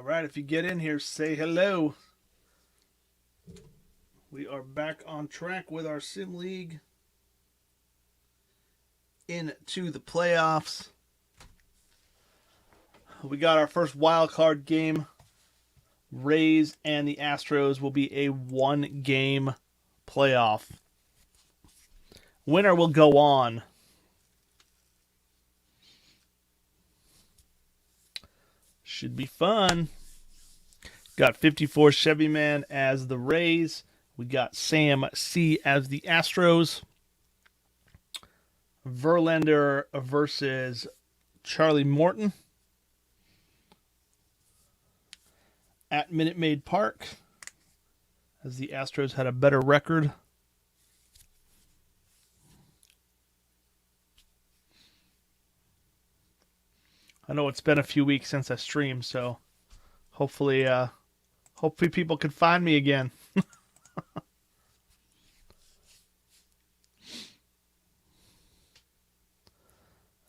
All right, if you get in here, say hello. We are back on track with our Sim League into the playoffs. We got our first wild card game. Rays and the Astros will be a one-game playoff. Winner will go on. Should be fun. Got 54 Chevy Man as the Rays. We got Sam C as the Astros. Verlander versus Charlie Morton at Minute Maid Park, as the Astros had a better record. I know it's been a few weeks since I streamed, so hopefully people can find me again.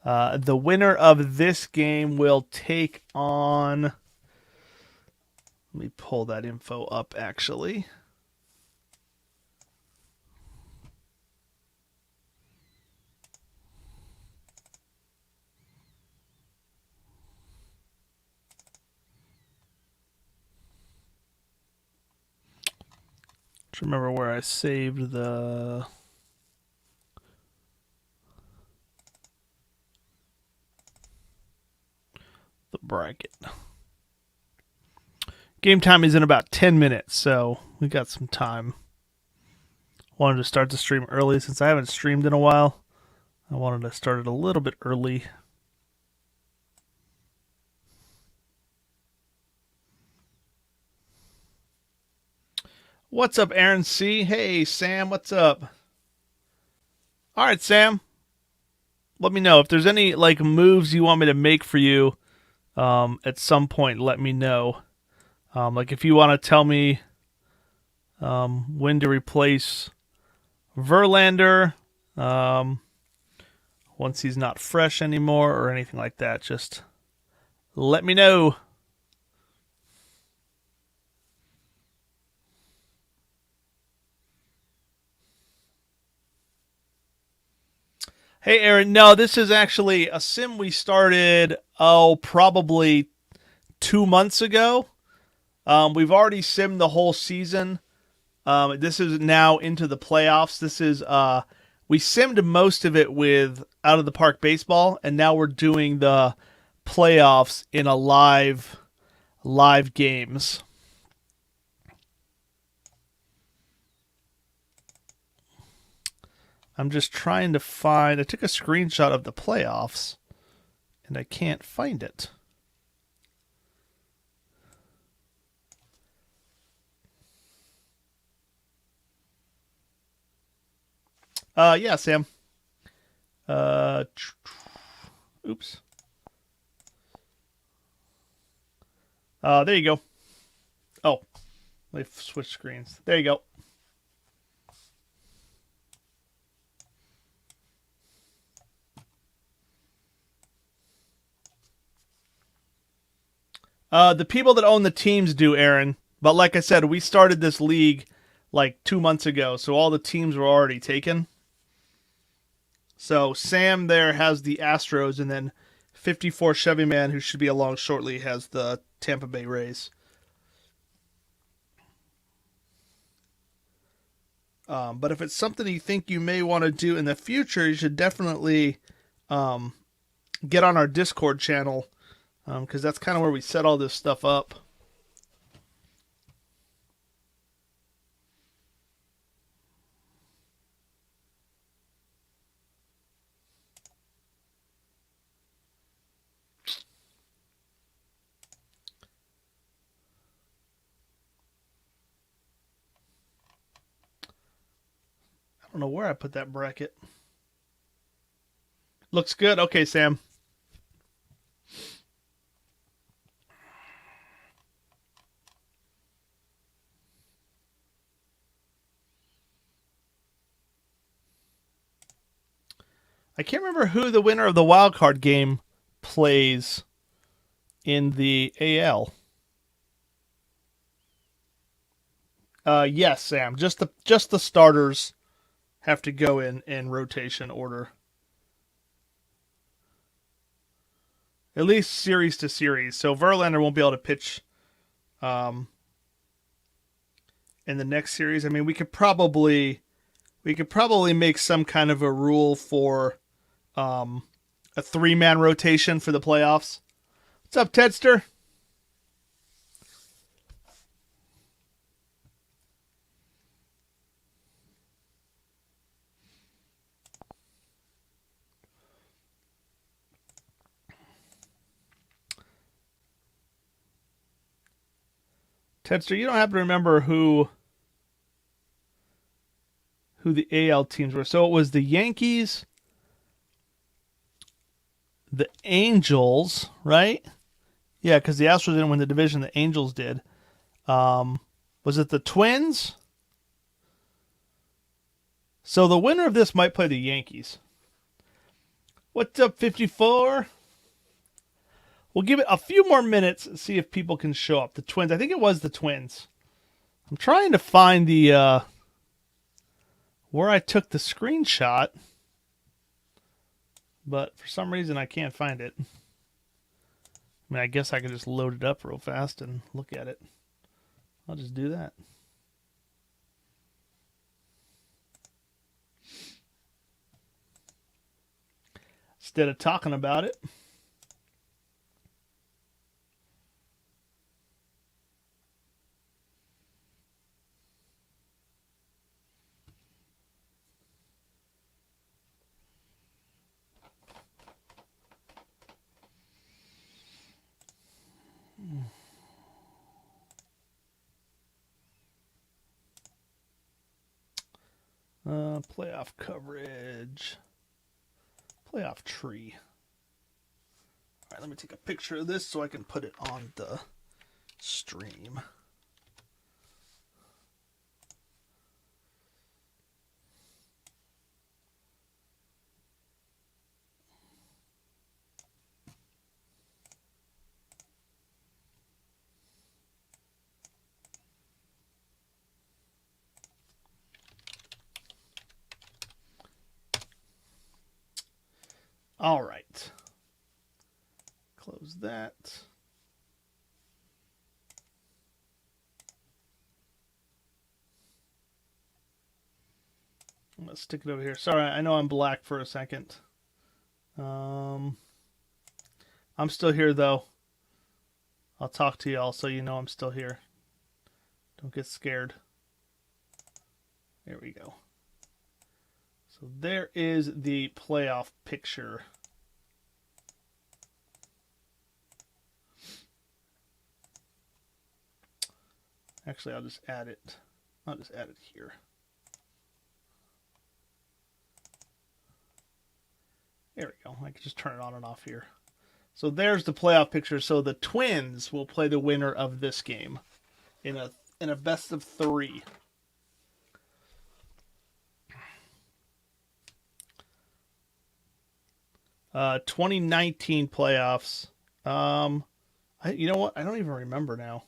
The winner of this game will take on... Let me pull that info up, actually. Just remember where I saved the bracket. Game time is in about 10 minutes, so we got some time. Wanted to start the stream early since I haven't streamed in a while. I wanted to start it a little bit early. What's up, Aaron C? Hey, Sam, what's up? All right, Sam. Let me know if there's any moves you want me to make for you. At some point, let me know. If you want to tell me when to replace Verlander, once he's not fresh anymore or anything like that, just let me know. Hey, Aaron. No, this is actually a sim we started, probably 2 months ago. We've already simmed the whole season. This is now into the playoffs. This is, we simmed most of it with Out of the Park Baseball, and now we're doing the playoffs in a live games. I'm just trying to find... I took a screenshot of the playoffs, and I can't find it. Yeah, Sam. Oops. There you go. Oh, let me switch screens. There you go. The people that own the teams do, Aaron. But like I said, we started this league 2 months ago, so all the teams were already taken. So Sam there has the Astros, and then 54 Chevy Man, who should be along shortly, has the Tampa Bay Rays. But if it's something you think you may want to do in the future, you should definitely get on our Discord channel, because that's kind of where we set all this stuff up. I don't know where I put that bracket. Looks good. Okay, Sam. I can't remember who the winner of the Wildcard game plays in the AL. Yes, Sam. Just the starters have to go in rotation order. At least series to series. So Verlander won't be able to pitch um, in the next series. I mean, we could probably make some kind of a rule for um, a 3-man rotation for the playoffs. What's up, Tedster? Tedster, you don't happen to remember who the AL teams were? So it was the Yankees, the Angels, right? Yeah, because the Astros didn't win the division. The Angels did. Um, was it the Twins? So the winner of this might play the Yankees. What's up, 54? We'll give it a few more minutes and see if people can show up. The Twins. I think it was the Twins. I'm trying to find the where I took the screenshot, but for some reason I can't find it. I mean, I guess I could just load it up real fast and look at it. I'll just do that. Instead of talking about it. Playoff coverage. Playoff tree. All right, let me take a picture of this so I can put it on the stream. All right. Close that. I'm going to stick it over here. Sorry, I know I'm black for a second. I'm still here, though. I'll talk to y'all so you know I'm still here. Don't get scared. There we go. So there is the playoff picture. Actually, I'll just add it. I'll just add it here. There we go. I can just turn it on and off here. So there's the playoff picture. So the Twins will play the winner of this game in a best of 3. Uh, 2019 playoffs. You know what? I don't even remember now.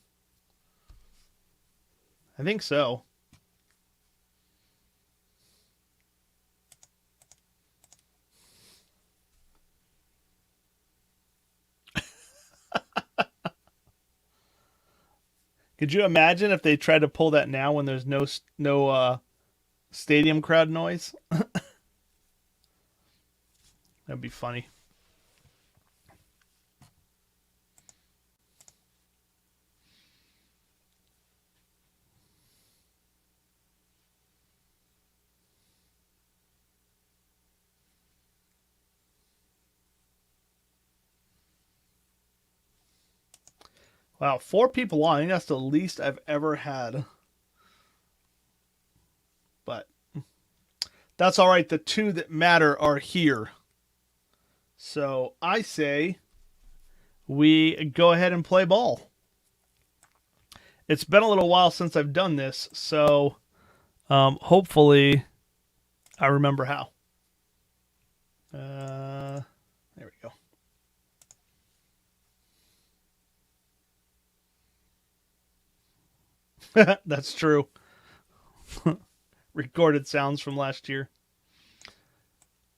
I think so. Could you imagine if they tried to pull that now when there's no stadium crowd noise? That'd be funny. Wow, 4 people on. I think that's the least I've ever had. But that's all right. The 2 that matter are here. So I say we go ahead and play ball. It's been a little while since I've done this, so hopefully I remember how. There we go. That's true. recorded sounds from last year.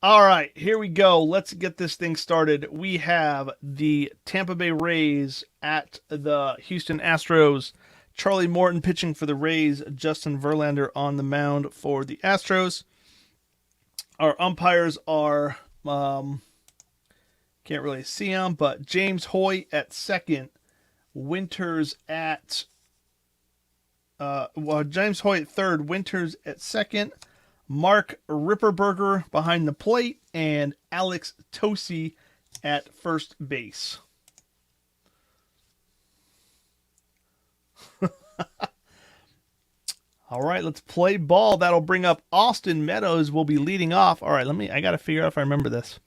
All right, here we go. Let's get this thing started. We have the Tampa Bay Rays at the Houston Astros. Charlie Morton pitching for the Rays. Justin Verlander on the mound for the Astros. Our umpires are, can't really see them, but James Hoyt at second. Winters at, James Hoyt third. Winters at second. Mark Ripperberger behind the plate, and Alex Tosi at first base. All right, let's play ball. That'll bring up Austin Meadows. Will be leading off. All right, I got to figure out if I remember this.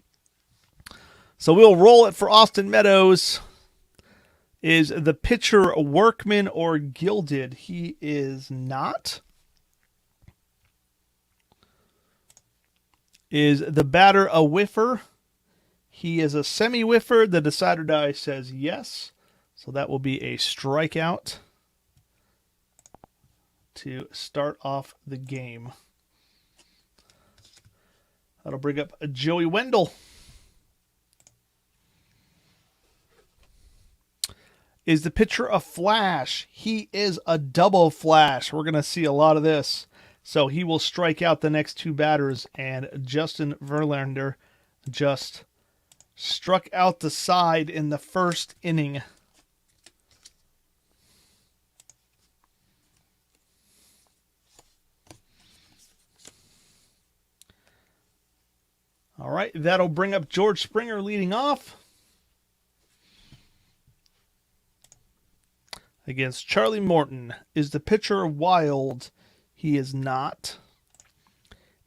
So we'll roll it for Austin Meadows. Is the pitcher Workman or Gilded? He is not. Is the batter a whiffer? He is a semi-whiffer. The decider die says yes. So that will be a strikeout to start off the game. That'll bring up Joey Wendell. Is the pitcher a flash? He is a double flash. We're going to see a lot of this. So he will strike out the next two batters, and Justin Verlander just struck out the side in the first inning. All right, that'll bring up George Springer leading off against Charlie Morton. Is the pitcher wild? He is not.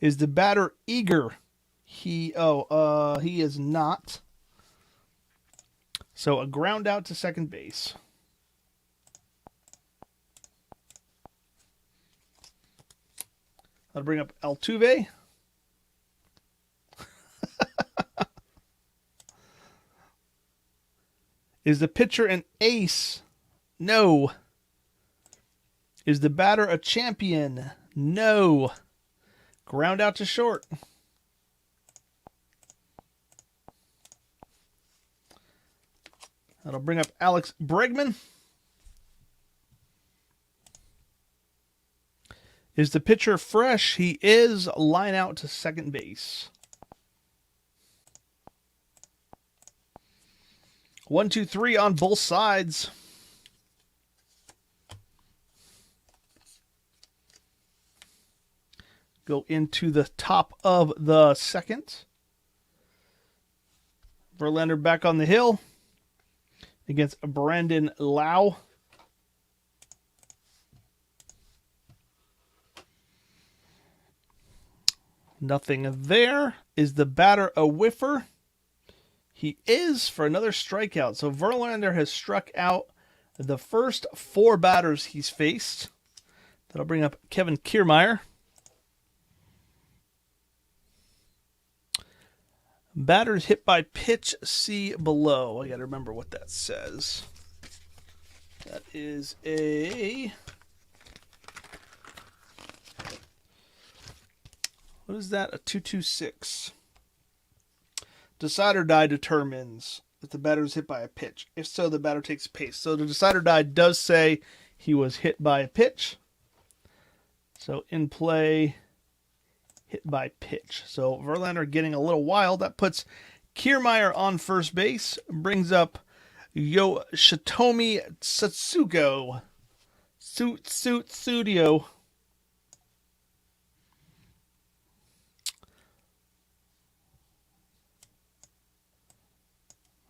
Is the batter eager? He is not. So a ground out to second base. I'll bring up Altuve. Is the pitcher an ace? No. Is the batter a champion? No. Ground out to short. That'll bring up Alex Bregman. Is the pitcher fresh? He is. Line out to second base. 1, 2, 3 on both sides. Go into the top of the second. Verlander back on the hill against Brandon Lau. Nothing there. Is the batter a whiffer? He is for another strikeout. So Verlander has struck out the first 4 batters he's faced. That'll bring up Kevin Kiermaier. Batters hit by pitch, see below. I got to remember what that says. That is a... What is that? A 226. Decider die determines if the batter is hit by a pitch. If so, the batter takes pace. So the decider die does say he was hit by a pitch. So in play, hit by pitch. So Verlander getting a little wild. That puts Kiermaier on first base. Brings up Yoshitomi Satsugo. Studio.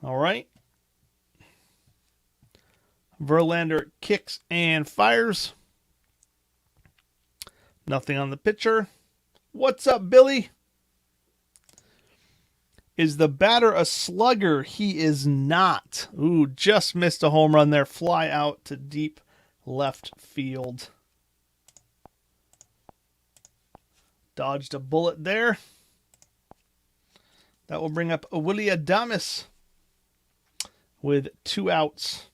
All right. Verlander kicks and fires. Nothing on the pitcher. What's up, Billy? Is the batter a slugger? He is not. Ooh, just missed a home run there. Fly out to deep left field. Dodged a bullet there. That will bring up Willy Adames with 2 outs.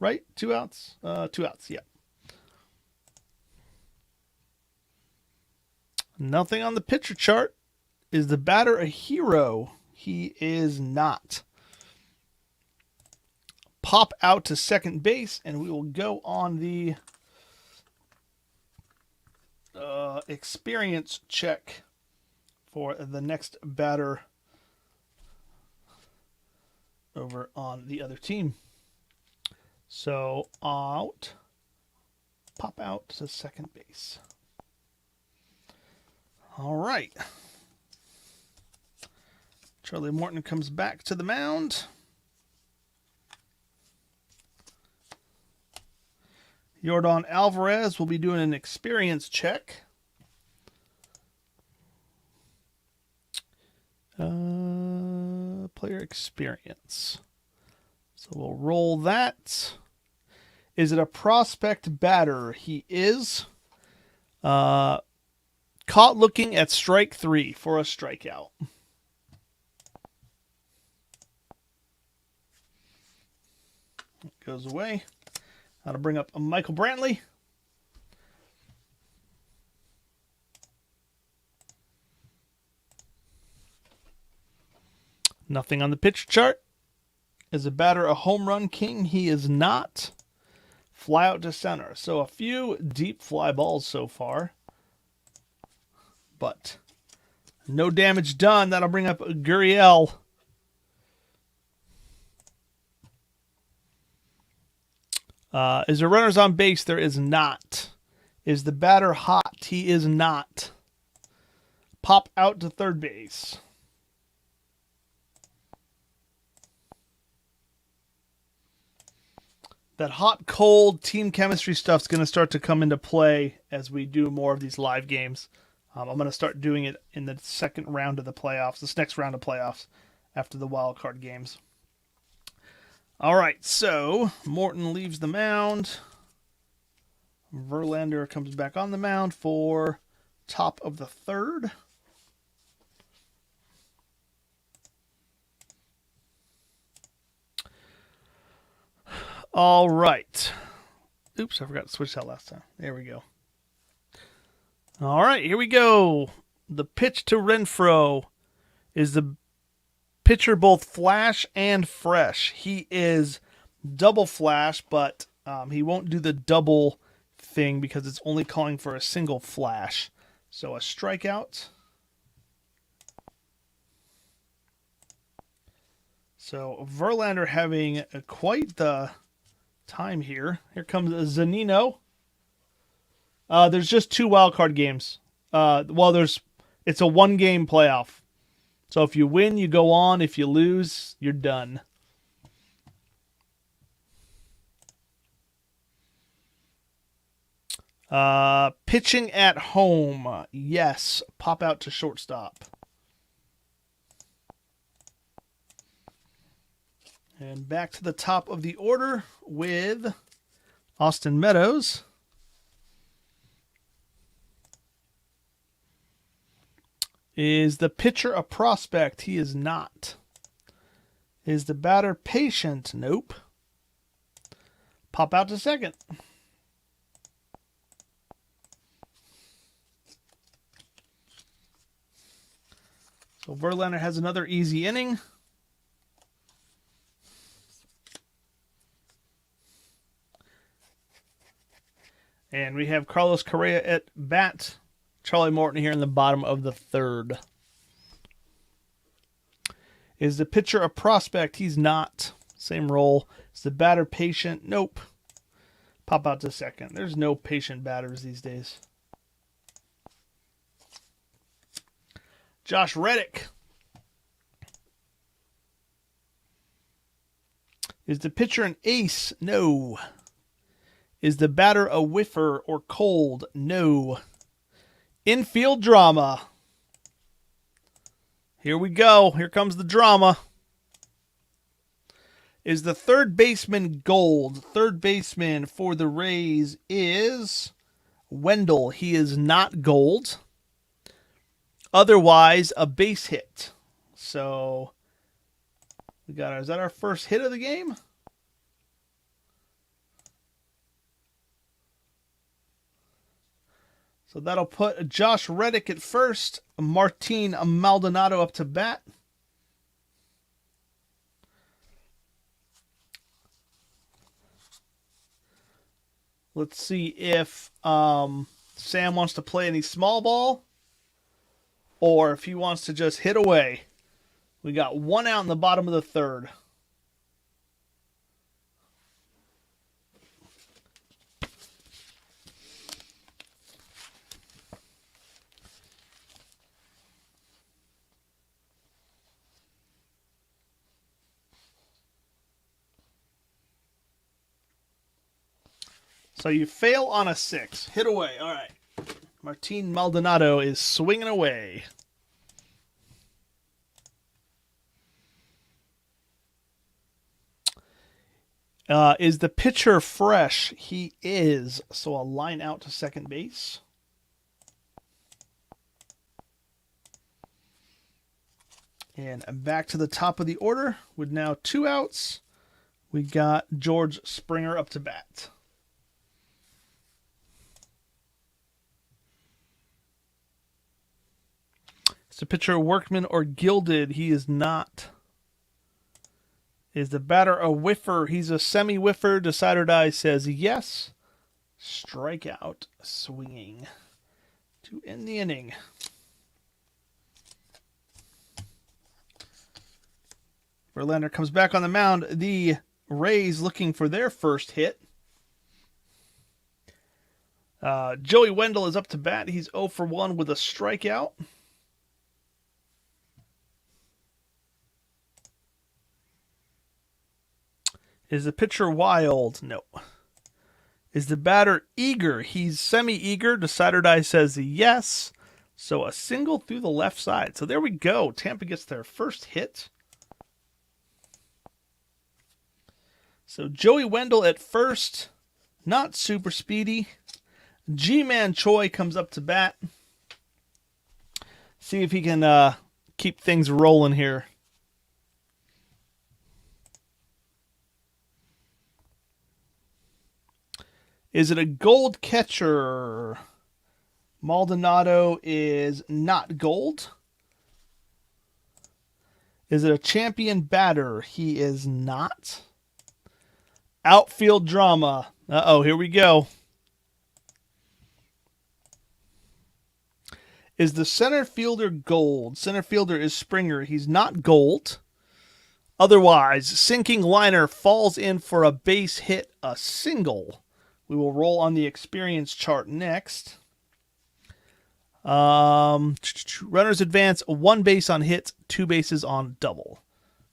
Right? 2 outs? 2 outs, yeah. Nothing on the pitcher chart. Is the batter a hero? He is not. Pop out to second base, and we will go on the experience check for the next batter over on the other team. So pop out to second base. All right. Charlie Morton comes back to the mound. Yordan Alvarez will be doing an experience check. Player experience. So we'll roll that. Is it a prospect batter? He is. Caught looking at strike 3 for a strikeout. It goes away. How to bring up a Michael Brantley. Nothing on the pitch chart. Is a batter a home run king? He is not. Fly out to center. So a few deep fly balls so far. But no damage done. That'll bring up Gurriel. Is there runners on base? There is not. Is the batter hot? He is not. Pop out to third base. That hot, cold team chemistry stuff is going to start to come into play as we do more of these live games. I'm going to start doing it in the second round of the playoffs, this next round of playoffs after the Wildcard games. All right, so Morton leaves the mound. Verlander comes back on the mound for top of the third. All right. Oops, I forgot to switch that last time. There we go. All right, here we go. The pitch to Renfroe. Is the pitcher both flash and fresh? He is double flash, but he won't do the double thing because it's only calling for a single flash. So a strikeout. So Verlander having quite the time here. Here comes Zunino. There's just 2 wildcard games. It's a 1-game playoff. So if you win, you go on. If you lose, you're done. Pitching at home. Yes. Pop out to shortstop. And back to the top of the order with Austin Meadows. Is the pitcher a prospect? He is not. Is the batter patient? Nope. Pop out to second. So Verlander has another easy inning. And we have Carlos Correa at bat. Charlie Morton here in the bottom of the third. Is the pitcher a prospect? He's not. Same role. Is the batter patient? Nope. Pop out to second. There's no patient batters these days. Josh Reddick. Is the pitcher an ace? No. Is the batter a whiffer or cold? No. Infield drama. Here we go. Here comes the drama. Is the third baseman gold? Third baseman for the Rays is Wendell. He is not gold. Otherwise, a base hit. So, we got. Is that our first hit of the game? So So that'll put Josh Reddick at first, Martin Maldonado up to bat. Let's see if Sam wants to play any small ball or if he wants to just hit away. We got 1 out in the bottom of the 3rd. So you fail on a 6. Hit away. All right. Martin Maldonado is swinging away. Is the pitcher fresh? He is. So I'll line out to second base. And back to the top of the order with now 2 outs. We got George Springer up to bat. Is the pitcher Workman or Gilded? He is not. Is the batter a whiffer? He's a semi-whiffer. Decider Die says yes. Strikeout swinging to end the inning. Verlander comes back on the mound. The Rays looking for their first hit. Joey Wendell is up to bat. He's 0 for 1 with a strikeout. Is the pitcher wild? No. Is the batter eager? He's semi-eager. Decider Die says yes. So a single through the left side. So there we go. Tampa gets their first hit. So Joey Wendell at first. Not super speedy. G-Man Choi comes up to bat. See if he can keep things rolling here. Is it a gold catcher? Maldonado is not gold. Is it a champion batter? He is not. Outfield drama. Uh-oh, here we go. Is the center fielder gold? Center fielder is Springer. He's not gold. Otherwise, sinking liner falls in for a base hit, a single. We will roll on the experience chart next. Runners advance 1 base on hits, 2 bases on double.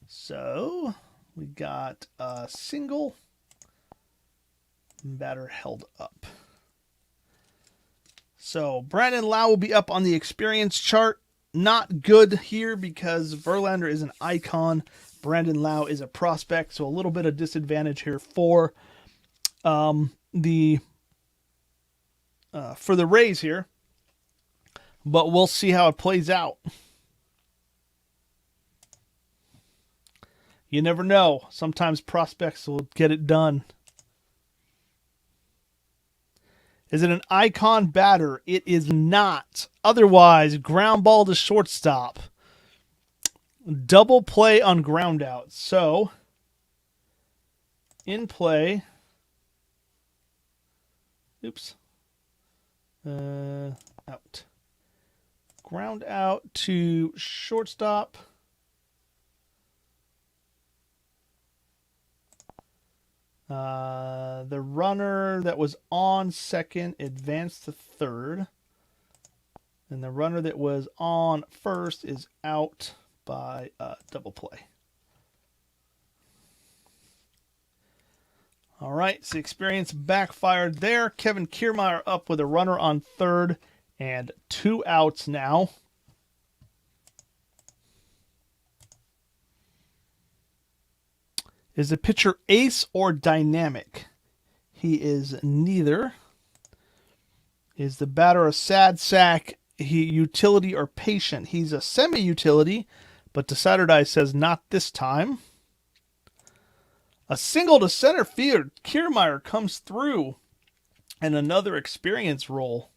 So we got a single. Batter held up. So Brandon Lau will be up on the experience chart. Not good here because Verlander is an icon. Brandon Lau is a prospect, so a little bit of disadvantage here for the Rays here, but we'll see how it plays out. You never know. Sometimes prospects will get it done. Is it an icon batter? It is not. Otherwise, ground ball to shortstop. Double play on ground out. So, in play. Oops. Out. Ground out to shortstop. The runner that was on second advanced to third. And the runner that was on first is out by double play. All right, so experience backfired there. Kevin Kiermaier up with a runner on third and 2 outs now. Is the pitcher ace or dynamic? He is neither. Is the batter a sad sack, utility, or patient? He's a semi-utility, but Decider Die says not this time. A single to center field. Kiermaier comes through, and another experience roll.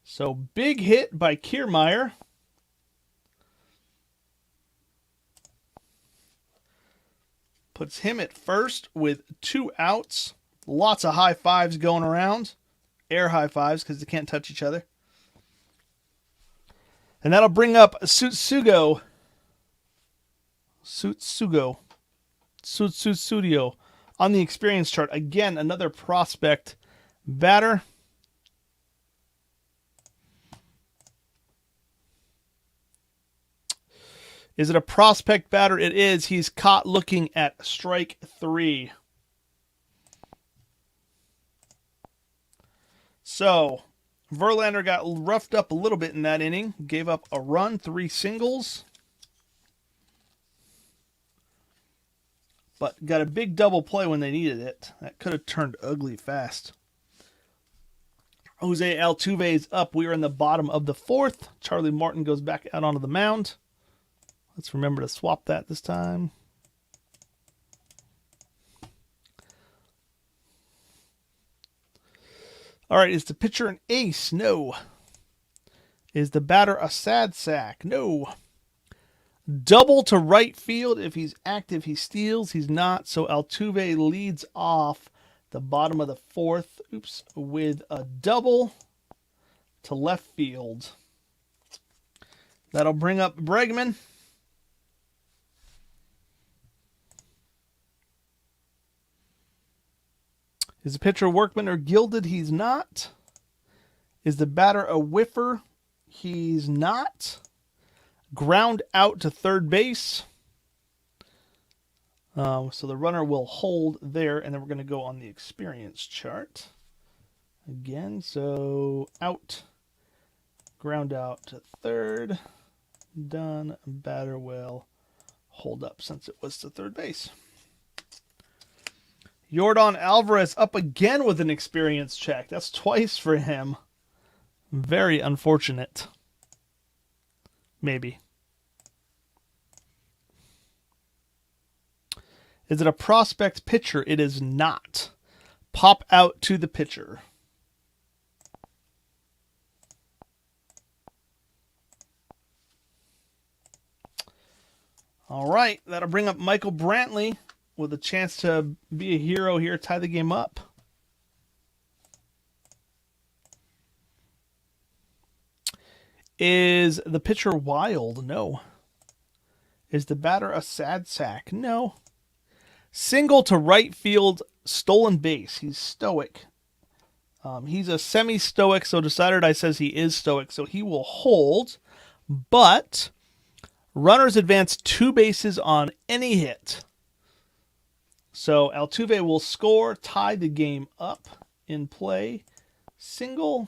So big hit by Kiermaier. Puts him at first with 2 outs. Lots of high fives going around. Air high fives because they can't touch each other. And that'll bring up Sutsugo on the experience chart. Again, another prospect batter. Is it a prospect batter? It is. He's caught looking at strike 3. So, Verlander got roughed up a little bit in that inning. Gave up a run, 3 singles. But got a big double play when they needed it. That could have turned ugly fast. Jose Altuve is up. We are in the bottom of the 4th. Charlie Martin goes back out onto the mound. Let's remember to swap that this time. All right, is the pitcher an ace? No. Is the batter a sad sack? No. Double to right field. If he's active, he steals. He's not. So Altuve leads off the bottom of the 4th. With a double to left field. That'll bring up Bregman. Is the pitcher Workman or Gilded? He's not. Is the batter a whiffer? He's not. Ground out to third base. So the runner will hold there, and then we're going to go on the experience chart. Again, so out. Ground out to third. Done. Batter will hold up since it was to third base. Yordan Alvarez up again with an experience check. That's twice for him. Very unfortunate. Maybe. Is it a prospect pitcher? It is not. Pop out to the pitcher. All right, that'll bring up Michael Brantley with a chance to be a hero here, tie the game up. Is the pitcher wild? No. Is the batter a sad sack? No. Single to right field, stolen base. He's stoic. He's a semi-stoic, so Decided says he is stoic, so he will hold. But runners advance 2 bases on any hit. So Altuve will score, tie the game up in play. Single.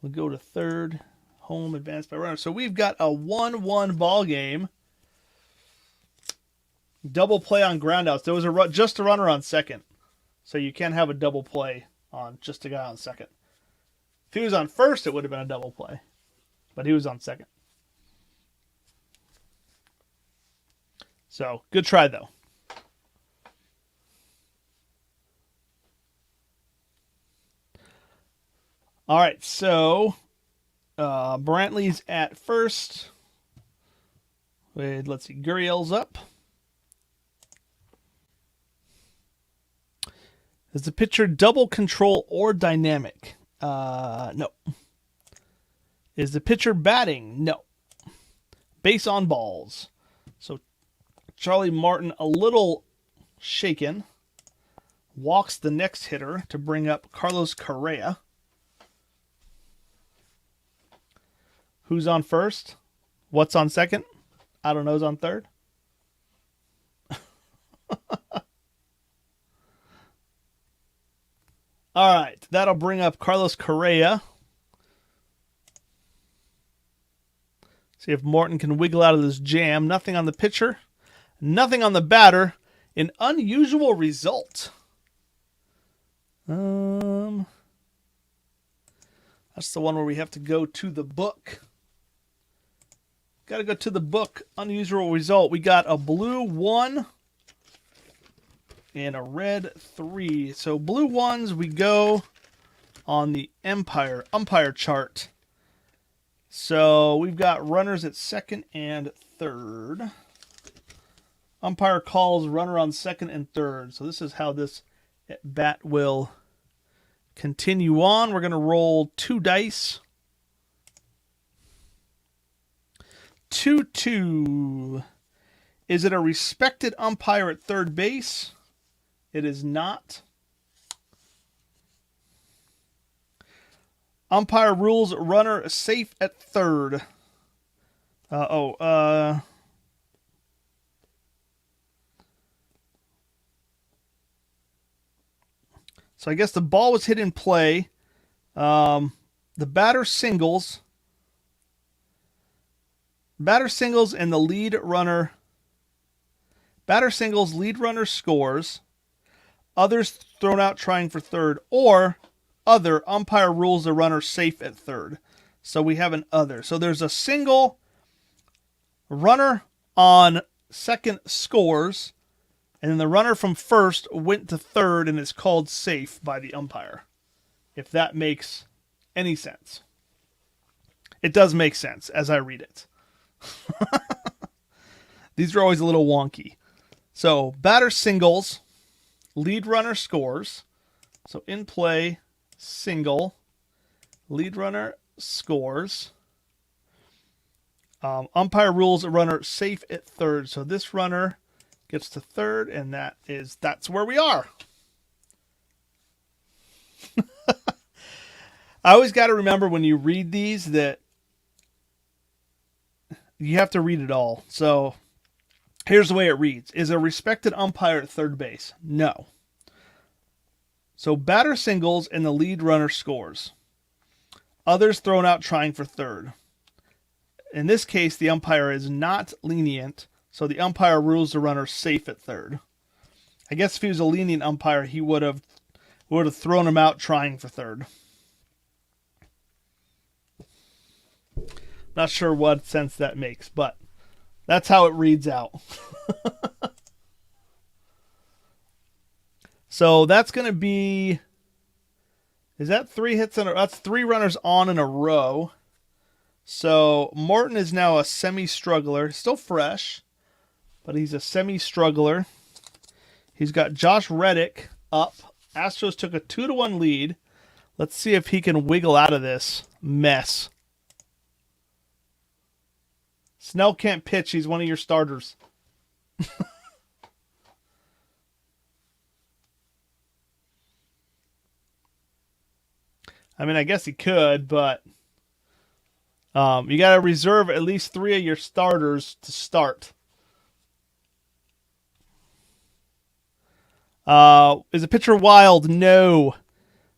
We'll go to third. Home, advanced by runner. So we've got a 1-1 ball game. Double play on groundouts. There was just a runner on second. So you can't have a double play on just a guy on second. If he was on first, it would have been a double play. But he was on second. So, good try, though. All right, so Brantley's at first. Let's see, Gurriel's up. Is the pitcher double control or dynamic? No. Is the pitcher batting? No. Base on balls. So Charlie Martin a little shaken. Walks the next hitter to bring up Carlos Correa. Who's on first? What's on second? I don't know. Who's on third? All right. That'll bring up Carlos Correa. See if Morton can wiggle out of this jam. Nothing on the pitcher. Nothing on the batter. An unusual result. That's the one where we have to go to the book. Got to go to the book. Unusual result. We got a blue 1 and a red 3. So blue 1s, we go on the umpire chart. So we've got runners at second and third. Umpire calls runner on second and third. So this is how this at bat will continue on. We're going to roll 2 dice. 2-2. Is it a respected umpire at third base? It is not. Umpire rules runner safe at third. So I guess the ball was hit in play. The batter singles. Batter singles and the lead runner. Batter singles, lead runner scores. Others thrown out trying for third. Or other, umpire rules the runner safe at third. So we have an other. So there's a single, runner on second scores, and then the runner from first went to third and is called safe by the umpire. If that makes any sense. It does make sense as I read it. These are always a little wonky. So batter singles, lead runner scores. So in play, single, lead runner scores. Umpire rules a runner safe at third. So this runner gets to third, and that's where we are. I always got to remember when you read these that you have to read it all. So here's the way it reads. Is a respected umpire at third base? No. So batter singles and the lead runner scores. Others thrown out trying for third. In this case, the umpire is not lenient, so the umpire rules the runner safe at third. I guess if he was a lenient umpire, he would have thrown him out trying for third. Not sure what sense that makes, but that's how it reads out. So that's going to be... Is that 3 hits in a... That's 3 runners on in a row. So Morton is now a semi-struggler. Still fresh, but he's a semi-struggler. He's got Josh Reddick up. Astros took a 2-1 lead. Let's see if he can wiggle out of this mess. Snell can't pitch. He's one of your starters. I mean, I guess he could, but you got to reserve at least 3 of your starters to start. Is the pitcher wild? No.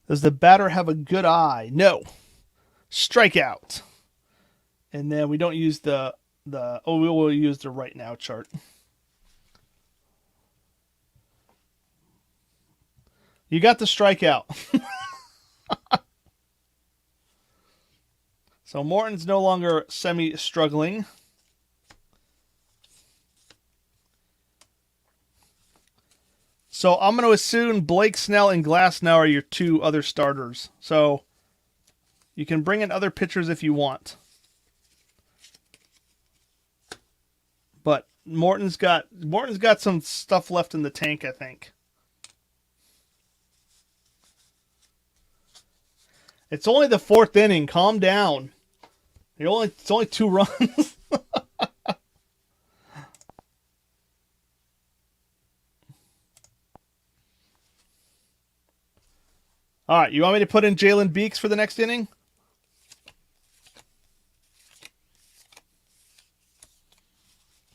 Does the batter have a good eye? No. Strikeout. And then we don't use we will use the right now chart. You got the strikeout. So Morton's no longer semi-struggling. So I'm going to assume Blake Snell and Glass now are your 2 other starters. So you can bring in other pitchers if you want. But Morton's got some stuff left in the tank, I think. It's only the 4th inning. Calm down. It's only 2 runs. All right, you want me to put in Jalen Beeks for the next inning?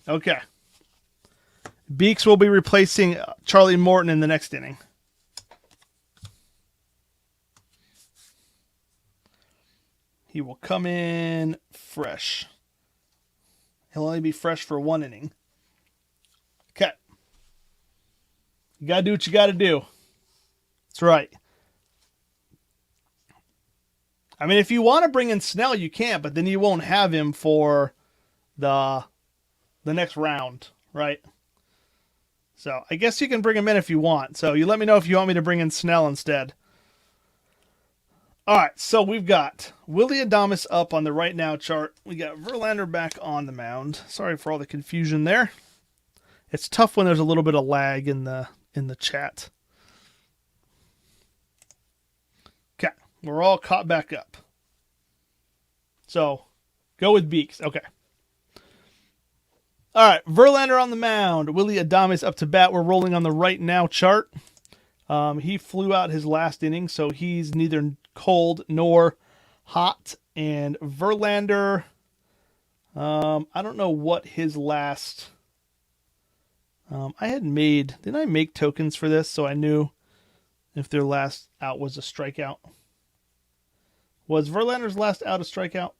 Okay. Beeks will be replacing Charlie Morton in the next inning. He will come in fresh. He'll only be fresh for 1 inning. Okay. You got to do what you got to do. That's right. I mean, if you want to bring in Snell, you can, but then you won't have him for the next round, right? So I guess you can bring him in if you want. So you let me know if you want me to bring in Snell instead. All right, so we've got Willie Adames up on the right now chart. We got Verlander back on the mound. Sorry for all the confusion there. It's tough when there's a little bit of lag in the chat. Okay, we're all caught back up. So, go with Beeks. Okay. All right, Verlander on the mound. Willie Adames up to bat. We're rolling on the right now chart. He flew out his last inning, so he's neither cold nor hot. And Verlander, I don't know what his last... didn't I make tokens for this so I knew if their last out was a strikeout? Was Verlander's last out a strikeout?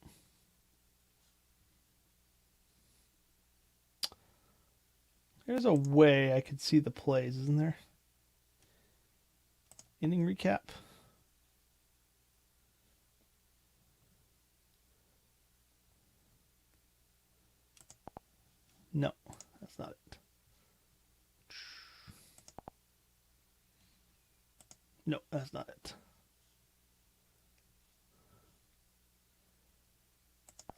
There's a way I could see the plays, isn't there? Inning recap. No, that's not it. No, that's not it.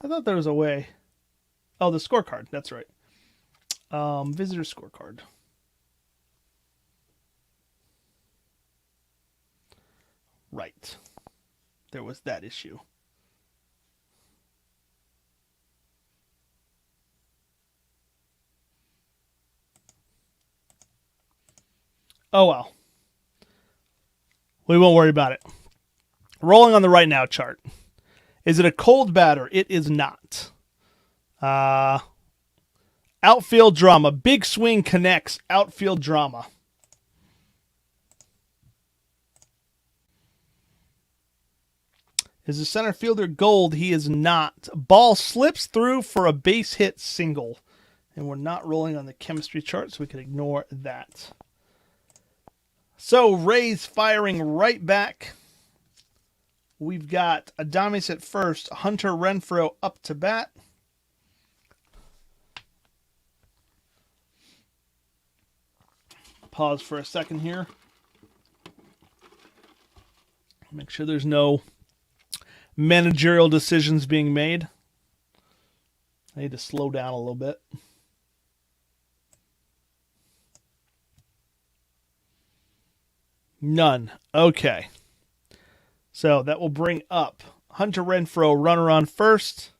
I thought there was a way. Oh, the scorecard. That's right. Visitor scorecard. Right. There was that issue. Oh, well. We won't worry about it. Rolling on the right now chart. Is it a cold batter? It is not. Outfield drama. Big swing connects. Outfield drama. Is the center fielder gold? He is not. Ball slips through for a base hit single. And we're not rolling on the chemistry chart, so we can ignore that. So, Rays firing right back. We've got Adames at first. Hunter Renfroe up to bat. Pause for a second here. Make sure there's no managerial decisions being made. I need to slow down a little bit. None. Okay. So that will bring up Hunter Renfroe, runner on first.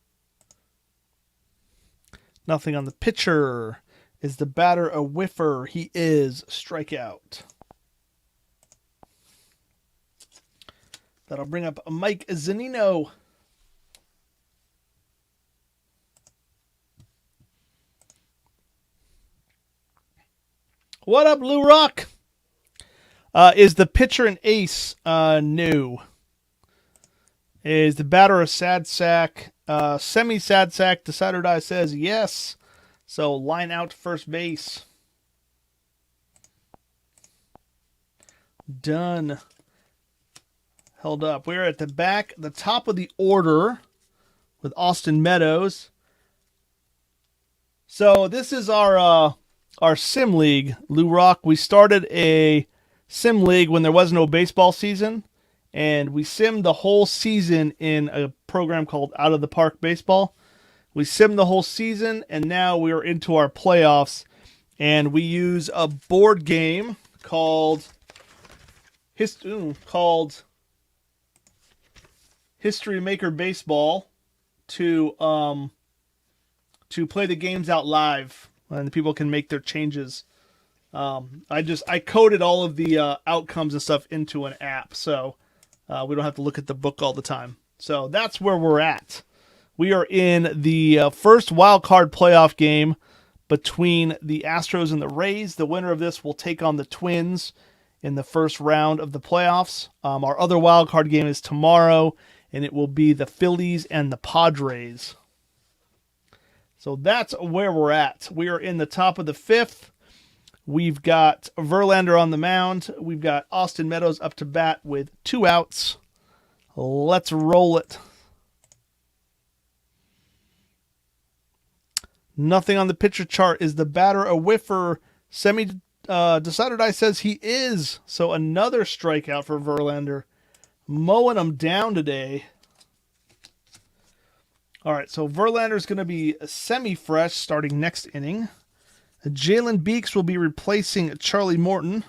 Nothing on the pitcher. Is the batter a whiffer? He is. Strikeout. That'll bring up Mike Zunino. What up, Lou Rock? Is the pitcher an ace? No. Is the batter a sad sack? Semi-sad sack. Decider Die says yes. So line out to first base. Done. Held up. We're at the back, the top of the order with Austin Meadows. So this is our sim league, Lou Rock. We started a sim league when there was no baseball season, and we simmed the whole season in a program called Out of the Park Baseball. We simmed the whole season, and now we are into our playoffs, and we use a board game called History Maker Baseball to play the games out live, and people can make their changes. I coded all of the outcomes and stuff into an app, so we don't have to look at the book all the time. So that's where we're at. We are in the first Wildcard playoff game between the Astros and the Rays. The winner of this will take on the Twins in the first round of the playoffs. Our other Wildcard game is tomorrow, and it will be the Phillies and the Padres. So that's where we're at. We are in the top of the fifth. We've got Verlander on the mound. We've got Austin Meadows up to bat with 2 outs. Let's roll it. Nothing on the pitcher chart. Is the batter a whiffer? Decider Die says he is. So another strikeout for Verlander. mowing them down today. All right, so Verlander's going to be semi-fresh starting next inning. Jalen Beeks will be replacing Charlie Morton.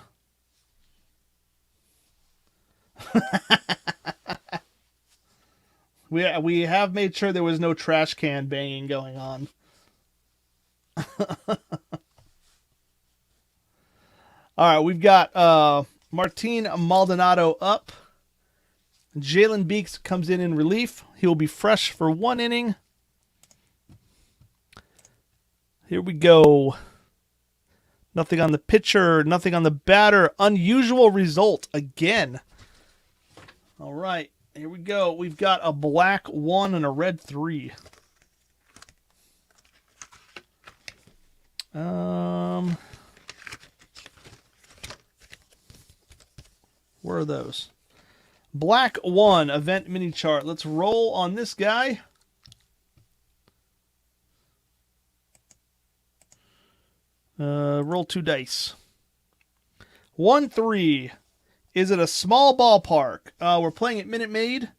We have made sure there was no trash can banging going on. All right, we've got Martin Maldonado up. Jalen Beeks comes in relief. He will be fresh for 1 inning. Here we go. Nothing on the pitcher, nothing on the batter. Unusual result again. All right, here we go. We've got a black 1 and a red 3. Where are those? Black 1 event mini chart. Let's roll on this guy. Roll 2 dice. 1-3. Is it a small ballpark? We're playing at Minute Maid.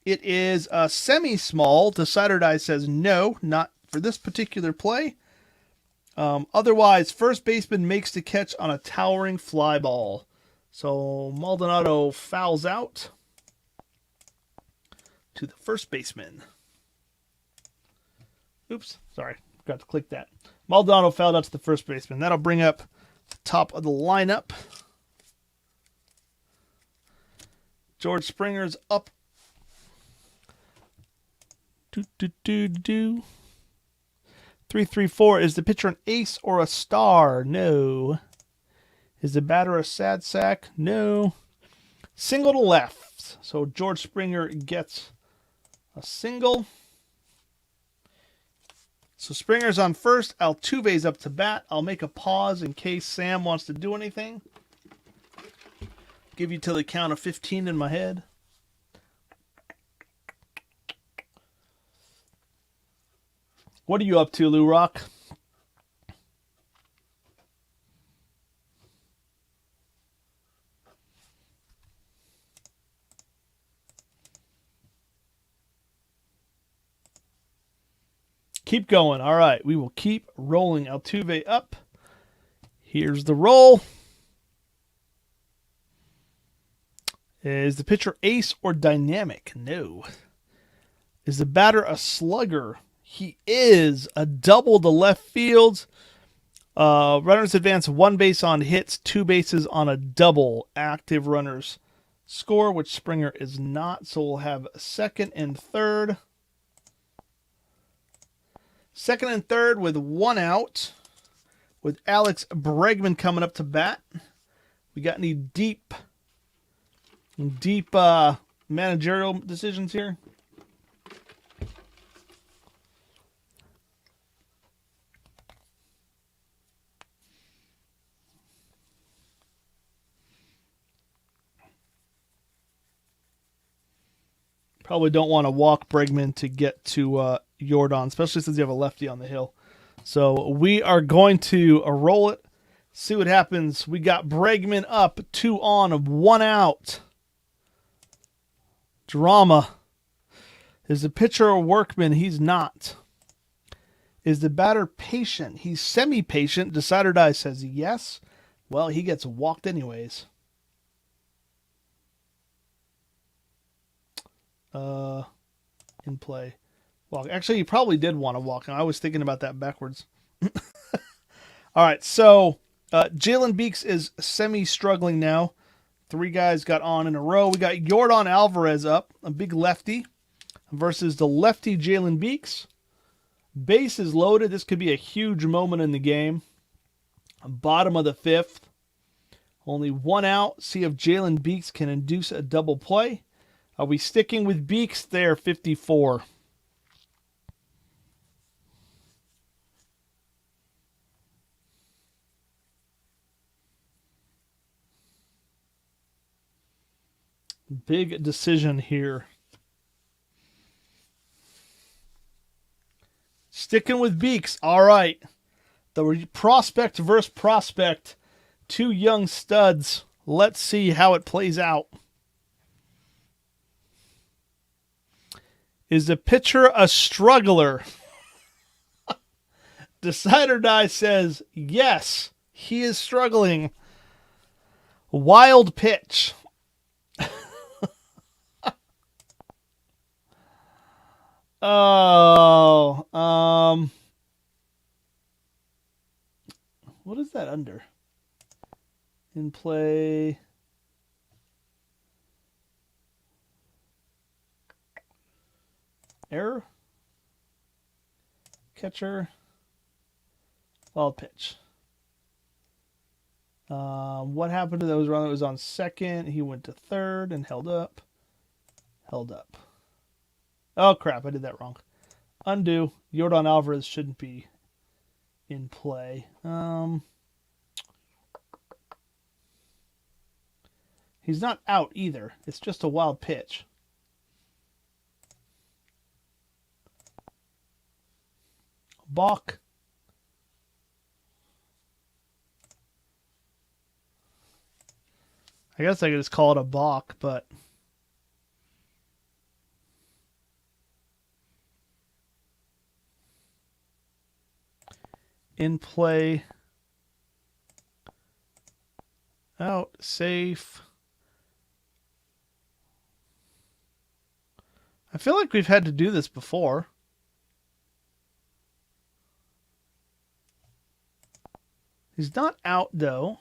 It is a semi-small. Decider Die says no, not for this particular play. Otherwise, first baseman makes the catch on a towering fly ball. So Maldonado fouls out to the first baseman. Oops, sorry, forgot to click that. Maldonado fouled out to the first baseman. That'll bring up the top of the lineup. George Springer's up. 3-3-4. Is the pitcher an ace or a star? No. Is the batter a sad sack? No. Single to left. So George Springer gets a single. So Springer's on first. Altuve's up to bat. I'll make a pause in case Sam wants to do anything. Give you till the count of 15 in my head. What are you up to, Lou Rock? Keep going. All right, we will keep rolling. Altuve up. Here's the roll. Is the pitcher ace or dynamic? No. Is the batter a slugger? He is. A double to left field. Runners advance 1 base on hits, 2 bases on a double. Active runners score, which Springer is not. So we'll have second and third. Second and third with 1 out. With Alex Bregman coming up to bat. We got any deep managerial decisions here? Probably don't want to walk Bregman to get to Jordan, especially since you have a lefty on the hill. So we are going to roll it, see what happens. We got Bregman up, 2 on, 1 out. Drama. Is the pitcher a workman? He's not. Is the batter patient? He's semi-patient. Decider Die says yes. Well, he gets walked anyways. In play. Walk. Actually, he probably did want to walk. I was thinking about that backwards. All right, so Jalen Beeks is semi-struggling now. 3 guys got on in a row. We got Yordan Alvarez up, a big lefty, versus the lefty Jalen Beeks. Base is loaded. This could be a huge moment in the game. Bottom of the 5th. Only 1 out. See if Jalen Beeks can induce a double play. Are we sticking with Beeks there, 54? Big decision here. Sticking with Beeks. All right. The prospect versus prospect. 2 young studs. Let's see how it plays out. Is the pitcher a struggler? Decide or Die says, yes, he is struggling. Wild pitch. Oh, what is that under? In play. Error. Catcher. Wild pitch. What happened to those runner that was on second? He went to third and held up. Held up. Oh, crap. I did that wrong. Undo. Yordan Alvarez shouldn't be in play. He's not out either. It's just a wild pitch. Balk. I guess I could just call it a balk, but in play, out, safe. I feel like we've had to do this before. He's not out, though.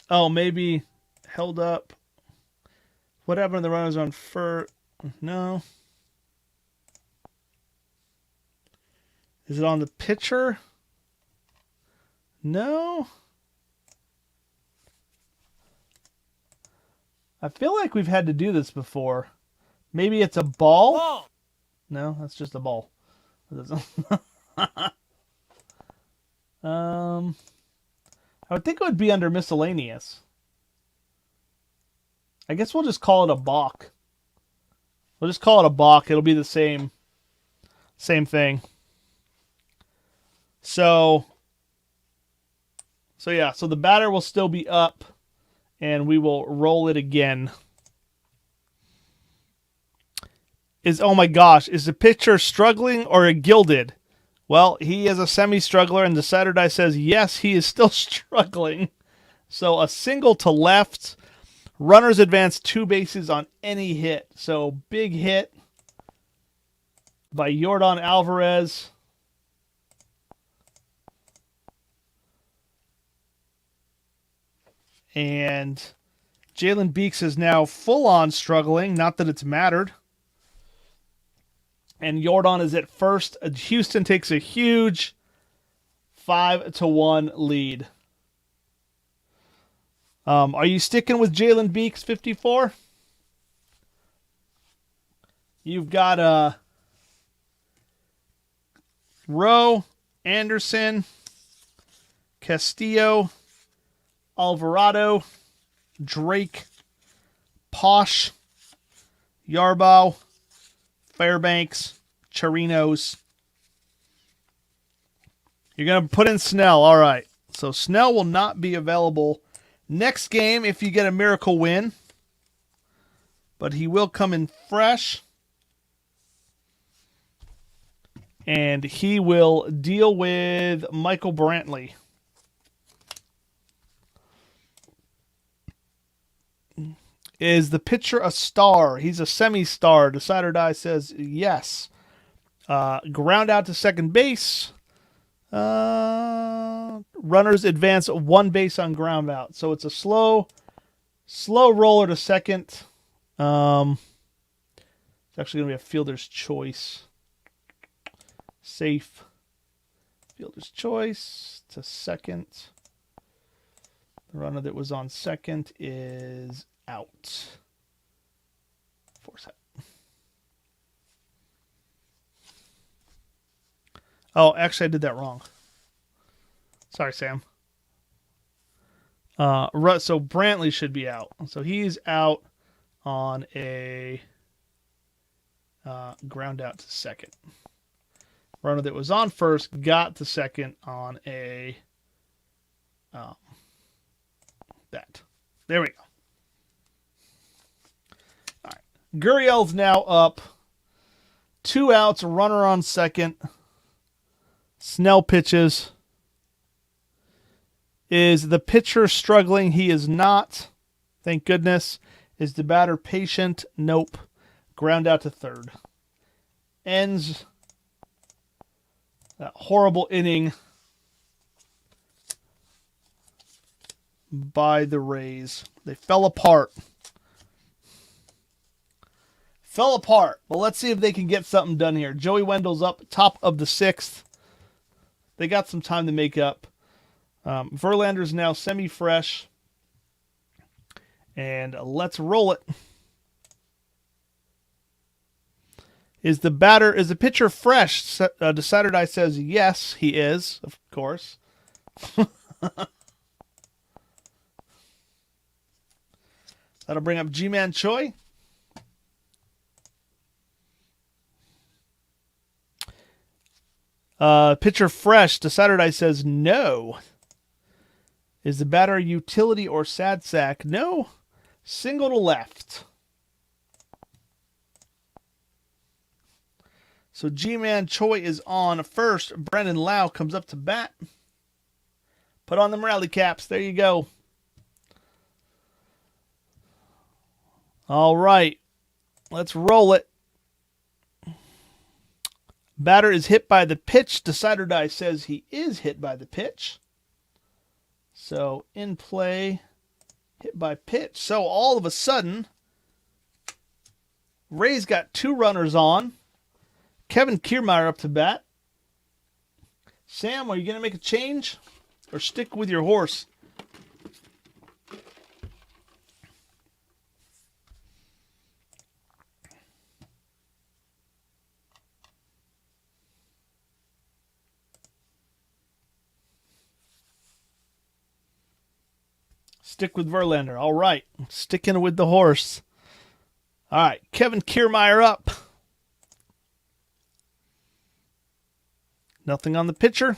Oh, maybe held up. What happened to the runners on first? No. Is it on the pitcher? No. I feel like we've had to do this before. Maybe it's a ball? No, that's just a ball. I would think it would be under miscellaneous. I guess we'll just call it a balk. We'll just call it a balk. It'll be the same thing. So yeah, so the batter will still be up, and we will roll it again. Oh my gosh, is the pitcher struggling or gilded? Well, he is a semi-struggler, and the Saturday says, yes, he is still struggling. So a single to left. Runners advance 2 bases on any hit. So big hit by Yordan Alvarez. And Jalen Beeks is now full-on struggling. Not that it's mattered. And Yordan is at first. Houston takes a huge 5-1 lead. Are you sticking with Jalen Beeks, 54? You've got Rowe, Anderson, Castillo, Alvarado, Drake, Posh, Yarbow, Fairbanks, Chirinos. You're going to put in Snell. All right. So Snell will not be available next game if you get a miracle win. But he will come in fresh. And he will deal with Michael Brantley. Is the pitcher a star? He's a semi-star. Decide or Die says yes. Ground out to second base. Runners advance 1 base on ground out. So it's a slow roller to second. It's actually going to be a fielder's choice. Safe. Fielder's choice to second. The runner that was on second is out. Force out. Oh, actually, I did that wrong. Sorry, Sam. So Brantley should be out. So he's out on a ground out to second. Runner that was on first got to second on a that. There we go. All right. Gurriel's now up. 2 outs, a runner on second. Snell pitches. Is the pitcher struggling? He is not. Thank goodness. Is the batter patient? Nope. Ground out to third. Ends that horrible inning by the Rays. They fell apart. Well, let's see if they can get something done here. Joey Wendell's up, top of the 6th. They got some time to make up. Verlander's now semi-fresh. And let's roll it. Is the pitcher fresh? Saturday says yes, he is, of course. That'll bring up G-Man Choi. Pitcher fresh. Saturday says no. Is the batter utility or sad sack? No. Single to left. So G-Man Choi is on first. Brendan Lau comes up to bat. Put on them rally caps. There you go. All right. Let's roll it. Batter is hit by the pitch. Decider Die says he is hit by the pitch. So in play, hit by pitch. So all of a sudden, Rays got 2 runners on. Kevin Kiermaier up to bat. Sam, are you going to make a change or stick with your horse? Stick with Verlander. All right. Sticking with the horse. All right. Kevin Kiermaier up. Nothing on the pitcher.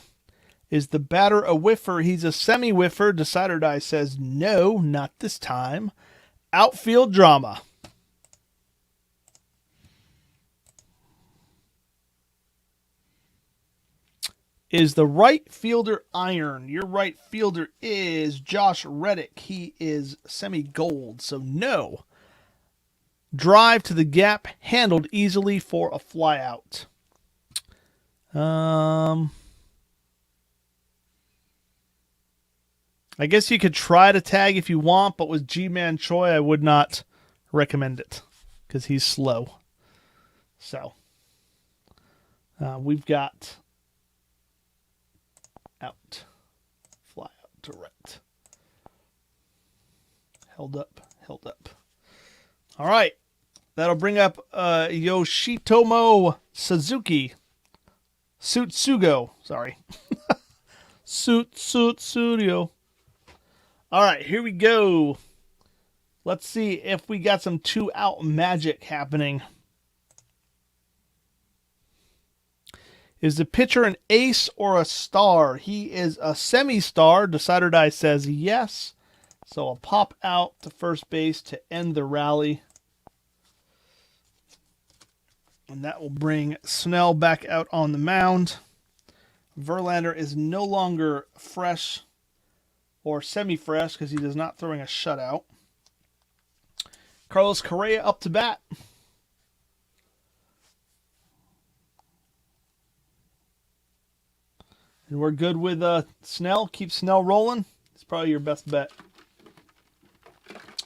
Is the batter a whiffer? He's a semi-whiffer. Decider Die says no, not this time. Outfield drama. Is the right fielder iron? Your right fielder is Josh Reddick. He is semi-gold, so no. Drive to the gap, handled easily for a flyout. I guess you could try to tag if you want, but with G-Man Choi, I would not recommend it because he's slow. So, we've got out, fly out to right. Held up. All right. That'll bring up Yoshitomo Suzuki. Sutsugo. Sorry. Studio. All right, here we go. Let's see if we got some 2-out magic happening. Is the pitcher an ace or a star? He is a semi-star. Decider Die says yes. So a pop out to first base to end the rally. And that will bring Snell back out on the mound. Verlander is no longer fresh or semi-fresh because he is not throwing a shutout. Carlos Correa up to bat. And we're good with Snell. Keep Snell rolling. It's probably your best bet.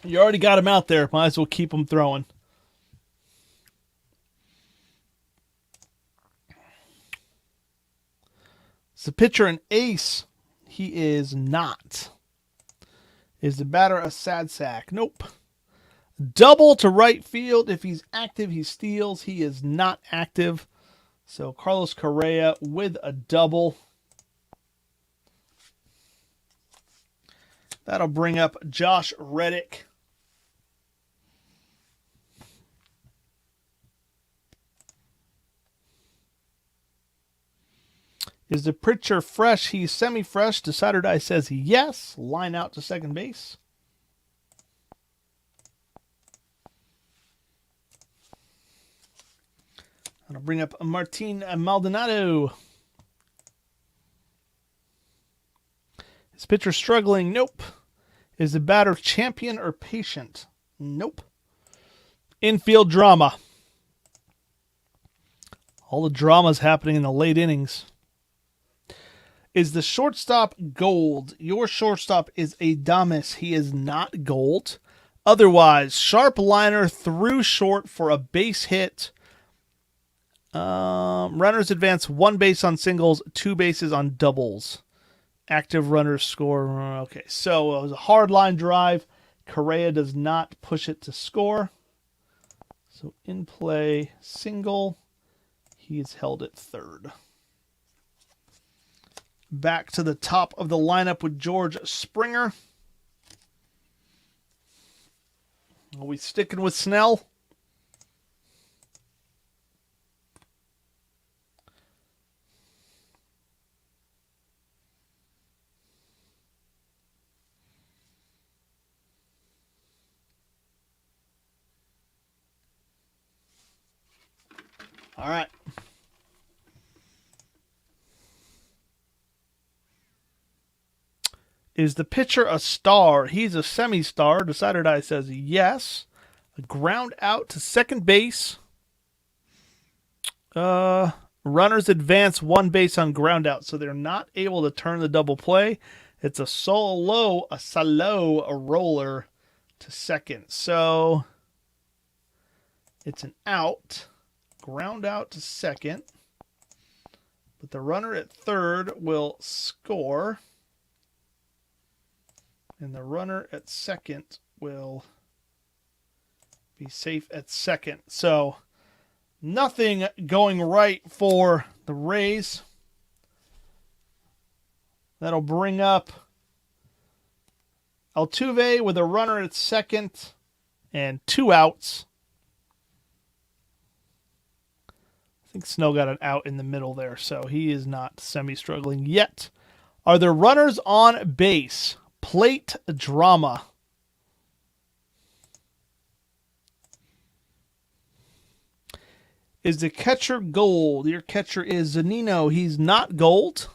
You already got him out there. Might as well keep him throwing. Is the pitcher an ace? He is not. Is the batter a sad sack? Nope. Double to right field. If he's active, he steals. He is not active. So Carlos Correa with a double. That'll bring up Josh Reddick. Is the pitcher fresh? He's semi-fresh. Decider Die says yes. Line out to second base. That'll bring up Martin Maldonado. Is pitcher struggling? Nope. Is the batter champion or patient? Nope. Infield drama. All the drama's happening in the late innings. Is the shortstop gold? Your shortstop is Adames. He is not gold. Otherwise, sharp liner through short for a base hit. Runners advance 1 base on singles, 2 bases on doubles. Active runners score. Okay, so it was a hard line drive. Correa does not push it to score. So in play, single. He is held at third. Back to the top of the lineup with George Springer. Are we sticking with Snell? All right. Is the pitcher a star? He's a semi-star. Decider Die says yes. A ground out to second base. Runners advance 1 base on ground out, so they're not able to turn the double play. It's a solo roller to second. So it's an out. Ground out to second. But the runner at third will score. And the runner at second will be safe at second. So nothing going right for the Rays. That'll bring up Altuve with a runner at second and 2 outs. I think Snell got an out in the middle there, so he is not semi-struggling yet. Are there runners on base? Plate drama. Is the catcher gold? Your catcher is Zunino. He's not gold.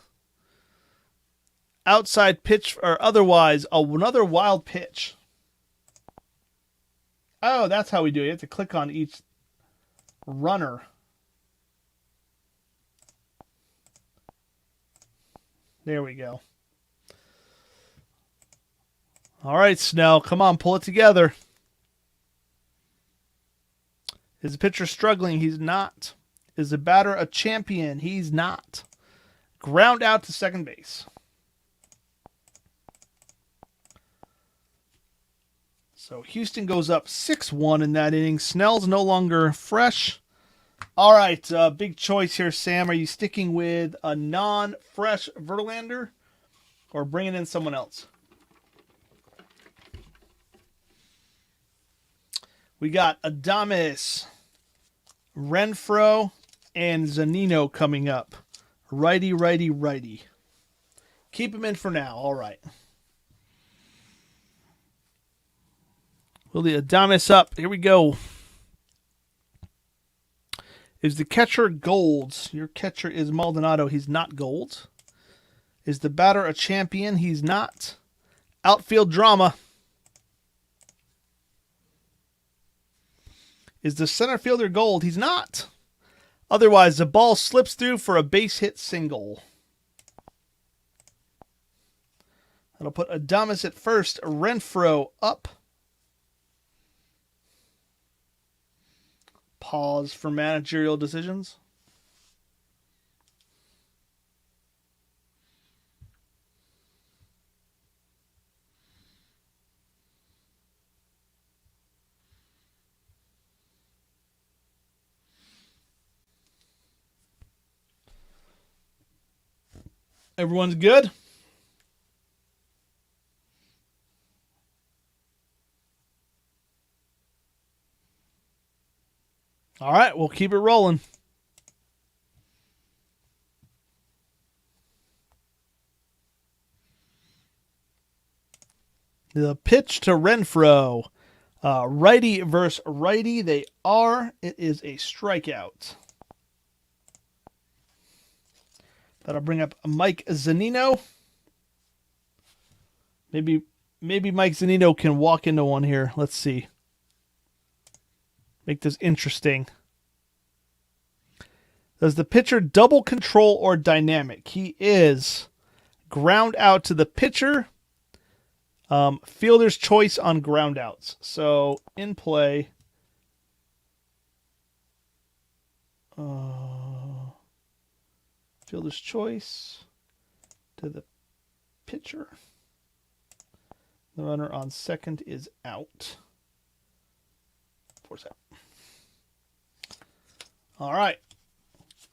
Outside pitch or otherwise, another wild pitch. Oh, that's how we do it. You have to click on each runner. There we go. All right, Snell, come on, pull it together. Is the pitcher struggling? He's not. Is the batter a champion? He's not. Ground out to second base. So Houston goes up 6-1 in that inning. Snell's no longer fresh. All right, big choice here, Sam. Are you sticking with a non-fresh Verlander or bringing in someone else? We got Adames, Renfroe, and Zunino coming up. Righty, righty, righty. Keep him in for now. All right. Will the Adames up? Here we go. Is the catcher gold? Your catcher is Maldonado. He's not gold. Is the batter a champion? He's not. Outfield drama. Is the center fielder gold? He's not. Otherwise, the ball slips through for a base hit single. That'll put Adames at first. Renfroe up. Pause for managerial decisions. Everyone's good? All right, we'll keep it rolling. The pitch to Renfroe. Righty versus righty. They are. It is a strikeout. That'll bring up Mike Zunino. Maybe Mike Zunino can walk into one here. Let's see. Make this interesting. Does the pitcher double control or dynamic? He is ground out to the pitcher. Fielder's choice on ground outs. So in play. Fielder's choice to the pitcher. The runner on second is out. Force out. All right.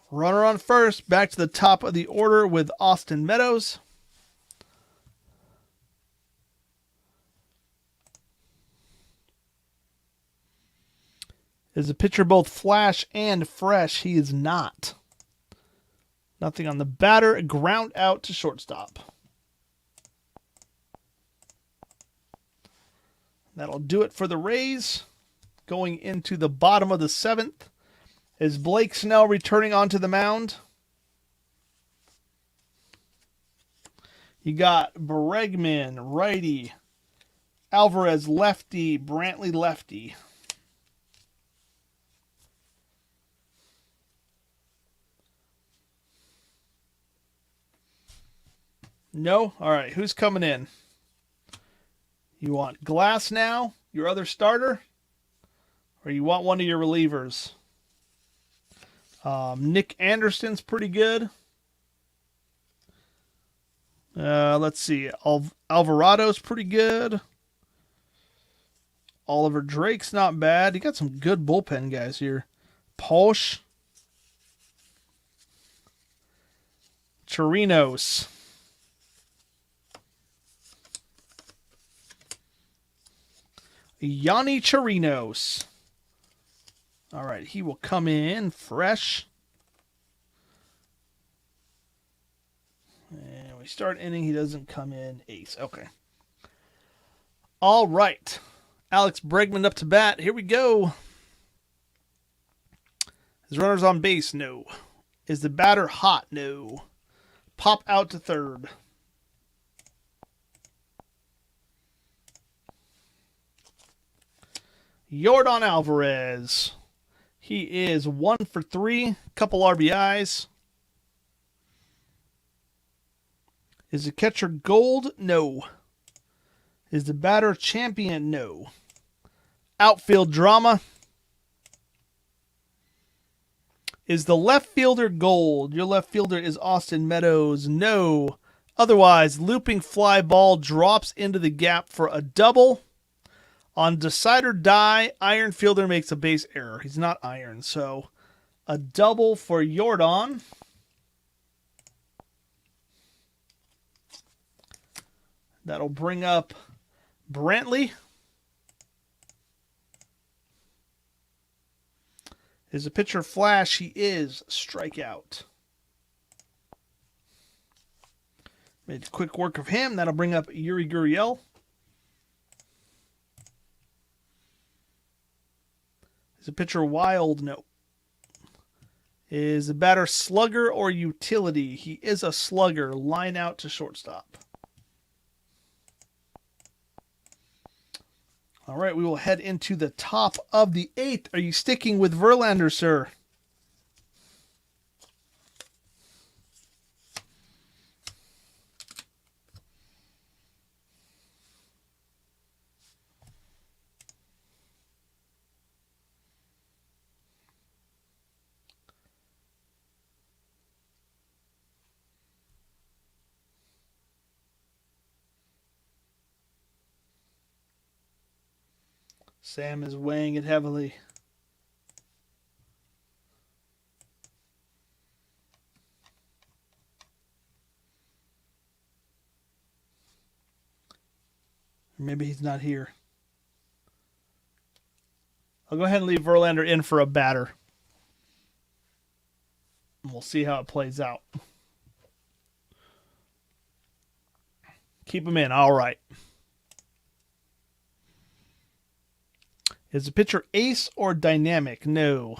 Runner on first. Back to the top of the order with Austin Meadows. Is the pitcher both flash and fresh? He is not. Nothing on the batter. Ground out to shortstop. That'll do it for the Rays. Going into the bottom of the seventh is Blake Snell returning onto the mound. You got Bregman, righty. Alvarez, lefty. Brantley, lefty. No? All right, who's coming in? You want Glass now, your other starter? Or you want one of your relievers? Nick Anderson's pretty good. Let's see. Alvarado's pretty good. Oliver Drake's not bad. You got some good bullpen guys here. Posh. Chirinos. Yanni Chirinos. All right, he will come in fresh. And we start inning, he doesn't come in ace. Okay. All right. Alex Bregman up to bat. Here we go. Is runners on base? No. Is the batter hot? No. Pop out to third. Yordan Alvarez. He is 1 for 3. Couple RBIs. Is the catcher gold? No. Is the batter champion? No. Outfield drama. Is the left fielder gold? Your left fielder is Austin Meadows. No. Otherwise, looping fly ball drops into the gap for a double. On decide or die, iron fielder makes a base error. He's not iron, so a double for Yordan. That'll bring up Brantley. Is a pitcher flash? He is. Strikeout. Made quick work of him. That'll bring up Yuri Gurriel. Is a pitcher wild? No. Is the batter slugger or utility? He is a slugger. Line out to shortstop. All right, we will head into the top of the 8th. Are you sticking with Verlander, sir? Sam is weighing it heavily. Or maybe he's not here. I'll go ahead and leave Verlander in for a batter. We'll see how it plays out. Keep him in. All right. Is the pitcher ace or dynamic? No.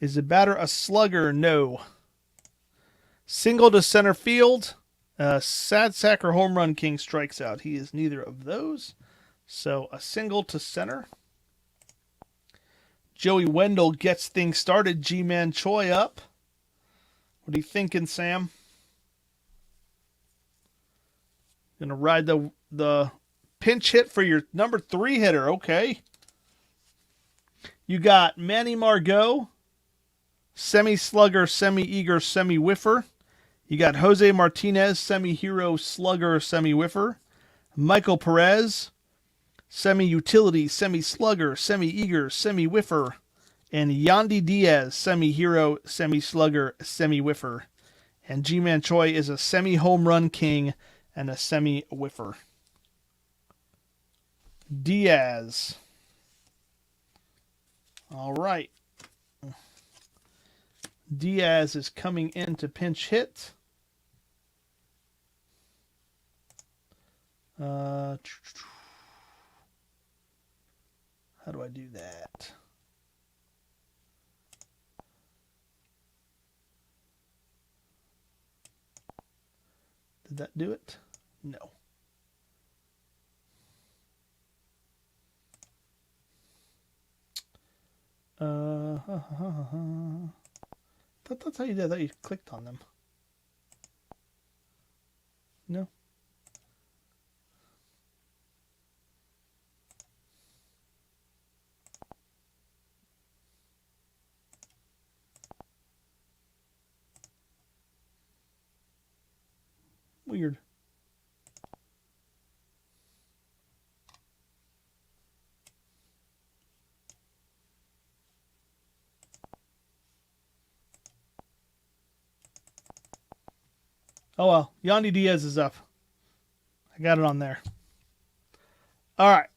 Is the batter a slugger? No. Single to center field. Sad sack or home run king strikes out. He is neither of those. So a single to center. Joey Wendell gets things started. G-Man Choi up. What are you thinking, Sam? Gonna ride the pinch hit for your number 3 hitter. Okay. You got Manny Margot, semi-slugger, semi-eager, semi-whiffer. You got Jose Martinez, semi-hero, slugger, semi-whiffer. Michael Perez, semi-utility, semi-slugger, semi-eager, semi-whiffer. And Yandy Diaz, semi-hero, semi-slugger, semi-whiffer. And G-Man Choi is a semi-home run king and a semi-whiffer. Diaz. All right. Diaz is coming in to pinch hit. How do I do that? Did that do it? No. That's how you did that. You clicked on them. No. Weird. Oh well, Yandy Diaz is up. I got it on there. All right.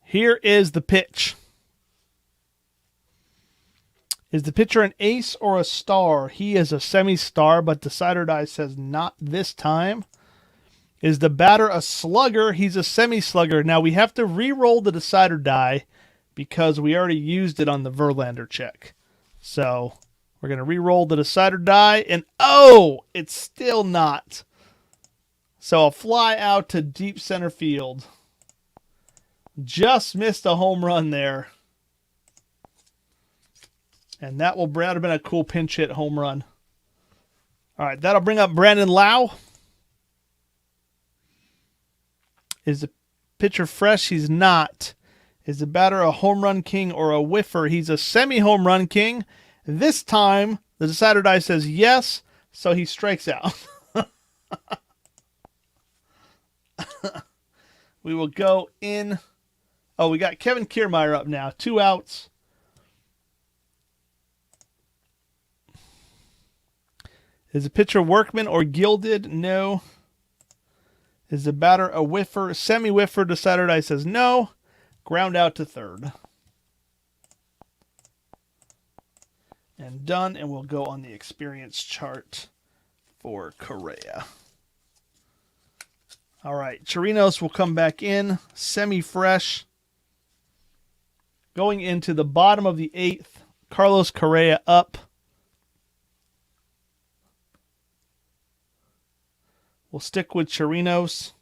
Here is the pitch. Is the pitcher an ace or a star? He is a semi-star, but Decider Die says not this time. Is the batter a slugger? He's a semi-slugger. Now we have to re-roll the Decider Die because we already used it on the Verlander check. So we're going to re-roll the Decider Die, and oh, it's still not. So a fly out to deep center field. Just missed a home run there. And that would have been a cool pinch hit home run. All right, that'll bring up Brandon Lau. Is the pitcher fresh? He's not. Is the batter a home run king or a whiffer? He's a semi-home run king. This time, the Decider Die says yes, so he strikes out. We will go in. Oh, we got Kevin Kiermaier up now. 2 outs. Is the pitcher workman or gilded? No. Is the batter a whiffer? Semi-whiffer. Decider Die says no. Ground out to third. And done. And we'll go on the experience chart for Correa. All right. Chirinos will come back in. Semi-fresh. Going into the bottom of the 8th. Carlos Correa up. We'll stick with Chirinos.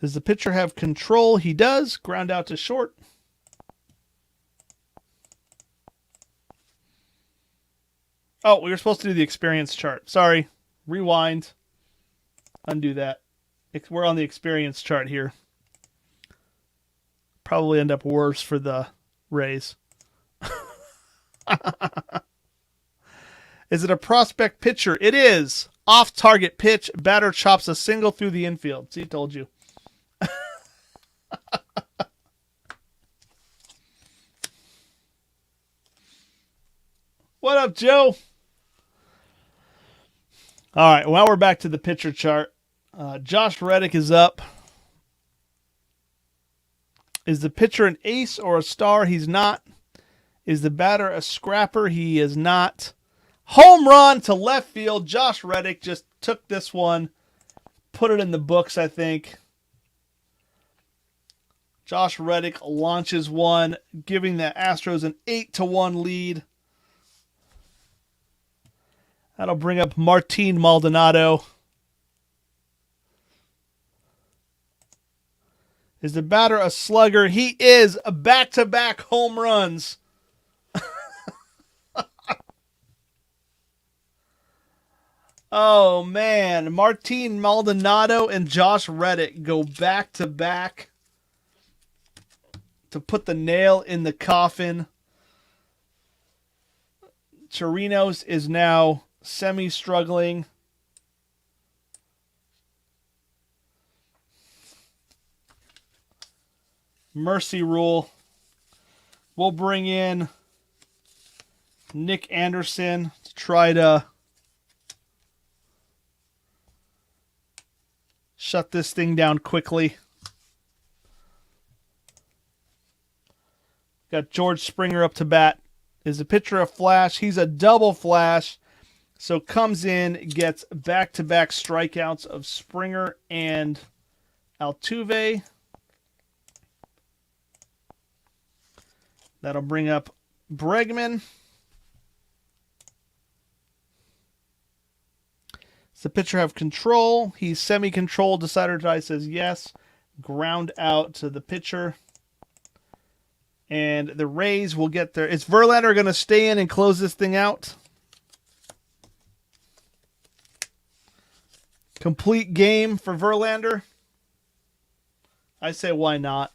Does the pitcher have control? He does. Ground out to short. Oh, we were supposed to do the experience chart. Sorry. Rewind. Undo that. We're on the experience chart here. Probably end up worse for the Rays. Is it a prospect pitcher? It is. Off-target pitch. Batter chops a single through the infield. See, told you. What up, Joe? All right, well, we're back to the pitcher chart. Josh Reddick is up. Is the pitcher an ace or a star? He's not. Is the batter a scrapper? He is not. Home run to left field. Josh Reddick just took this one, put it in the books, I think. Josh Reddick launches one, giving the Astros an 8-1 lead. That'll bring up Martin Maldonado. Is the batter a slugger? He is. A back-to-back home runs. Oh, man. Martin Maldonado and Josh Reddick go back-to-back to put the nail in the coffin. Chirinos is now semi-struggling. Mercy rule. We'll bring in Nick Anderson to try to shut this thing down quickly. Got George Springer up to bat. Is the pitcher a flash? He's a double flash. So comes in, gets back-to-back strikeouts of Springer and Altuve. That'll bring up Bregman. Does the pitcher have control? He's semi-controlled. Decider tie says yes. Ground out to the pitcher. And the Rays will get there. Is Verlander going to stay in and close this thing out? Complete game for Verlander? I say why not?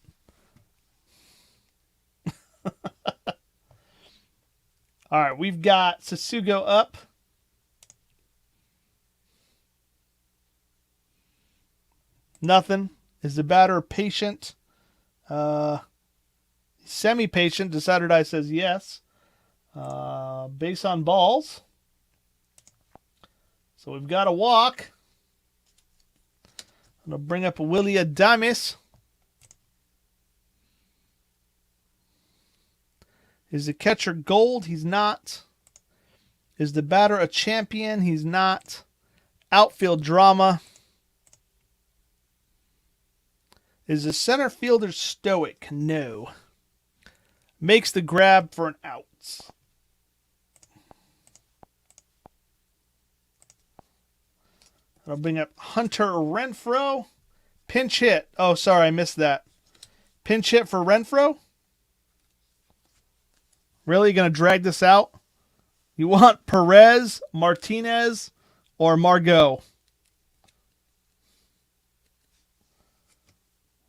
All right, we've got Sasugo up. Nothing. Is the batter patient? Semi-patient. Decider die says yes. Base on balls. So we've got a walk. I'm going to bring up Willie Adames. Is the catcher gold? He's not. Is the batter a champion? He's not. Outfield drama. Is the center fielder stoic? No. Makes the grab for an out. I'll bring up Hunter Renfroe. Pinch hit. Oh, sorry, I missed that. Pinch hit for Renfroe? Really going to drag this out? You want Perez, Martinez, or Margot?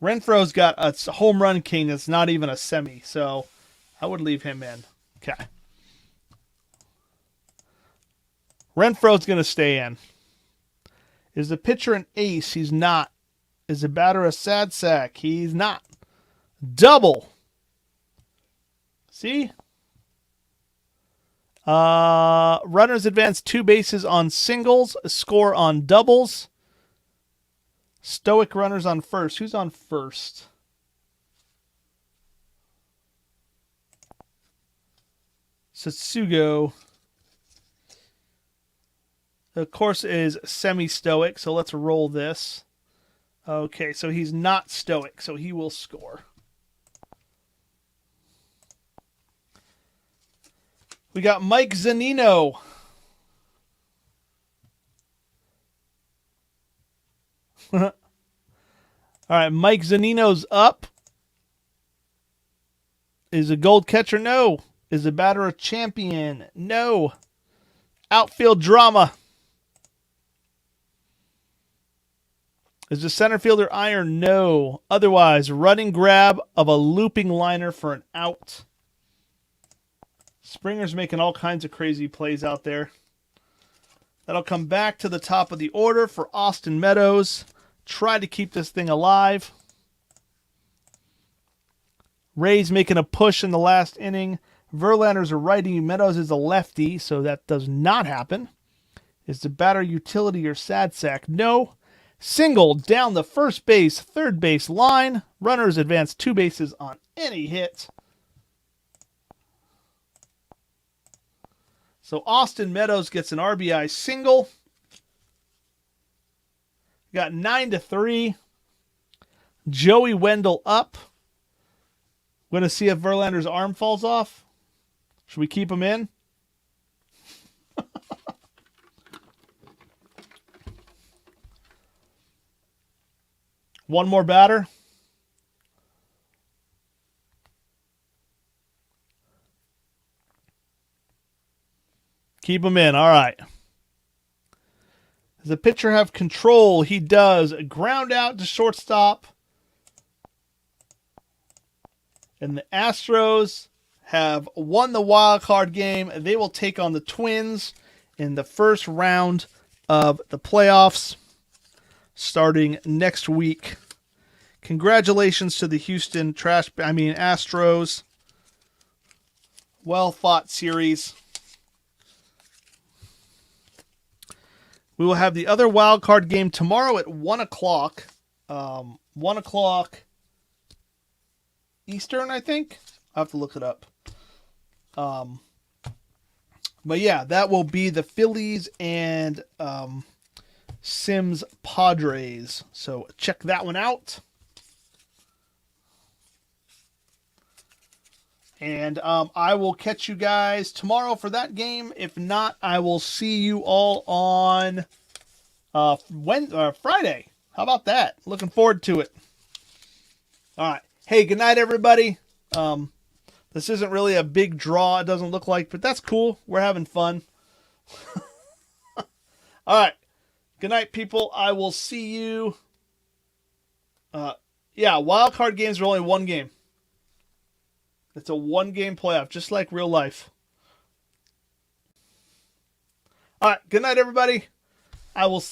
Renfroe's got a home run king that's not even a semi, so I would leave him in. Okay. Renfroe's going to stay in. Is the pitcher an ace? He's not. Is the batter a sad sack? He's not. Double. See? Runners advance 2 bases on singles, score on doubles. Stoic runners on first. Who's on first? Satsugo. Of course, is semi-stoic, so let's roll this. Okay, so he's not stoic, so he will score. We got Mike Zunino. All right, Mike Zunino's up. Is a gold catcher? No. Is the batter a champion? No. Outfield drama. Is the center fielder iron? No. Otherwise, running grab of a looping liner for an out. Springer's making all kinds of crazy plays out there. That'll come back to the top of the order for Austin Meadows. Try to keep this thing alive. Rays making a push in the last inning. Verlander's a righty. Meadows is a lefty, so that does not happen. Is the batter utility or sad sack? No. Single down the first base, third base line. Runners advance 2 bases on any hit. So Austin Meadows gets an RBI single. Got 9-3. Joey Wendell up. We're going to see if Verlander's arm falls off. Should we keep him in? One more batter. Keep him in. All right. Does the pitcher have control? He does. A ground out to shortstop. And the Astros have won the wild card game. They will take on the Twins in the first round of the playoffs starting next week. Congratulations to the Houston Astros. Well fought series. We will have the other wild card game tomorrow at 1 o'clock. 1 o'clock Eastern, I think. I have to look it up. But yeah, that will be the Phillies and Sims Padres. So check that one out. And I will catch you guys tomorrow for that game. If not, I will see you all on Friday. How about that? Looking forward to it. All right. Hey, good night, everybody. This isn't really a big draw, it doesn't look like, but that's cool. We're having fun. All right. Good night, people. I will see you. Wild card games are only one game. It's a one-game playoff, just like real life. All right. Good night, everybody. I will see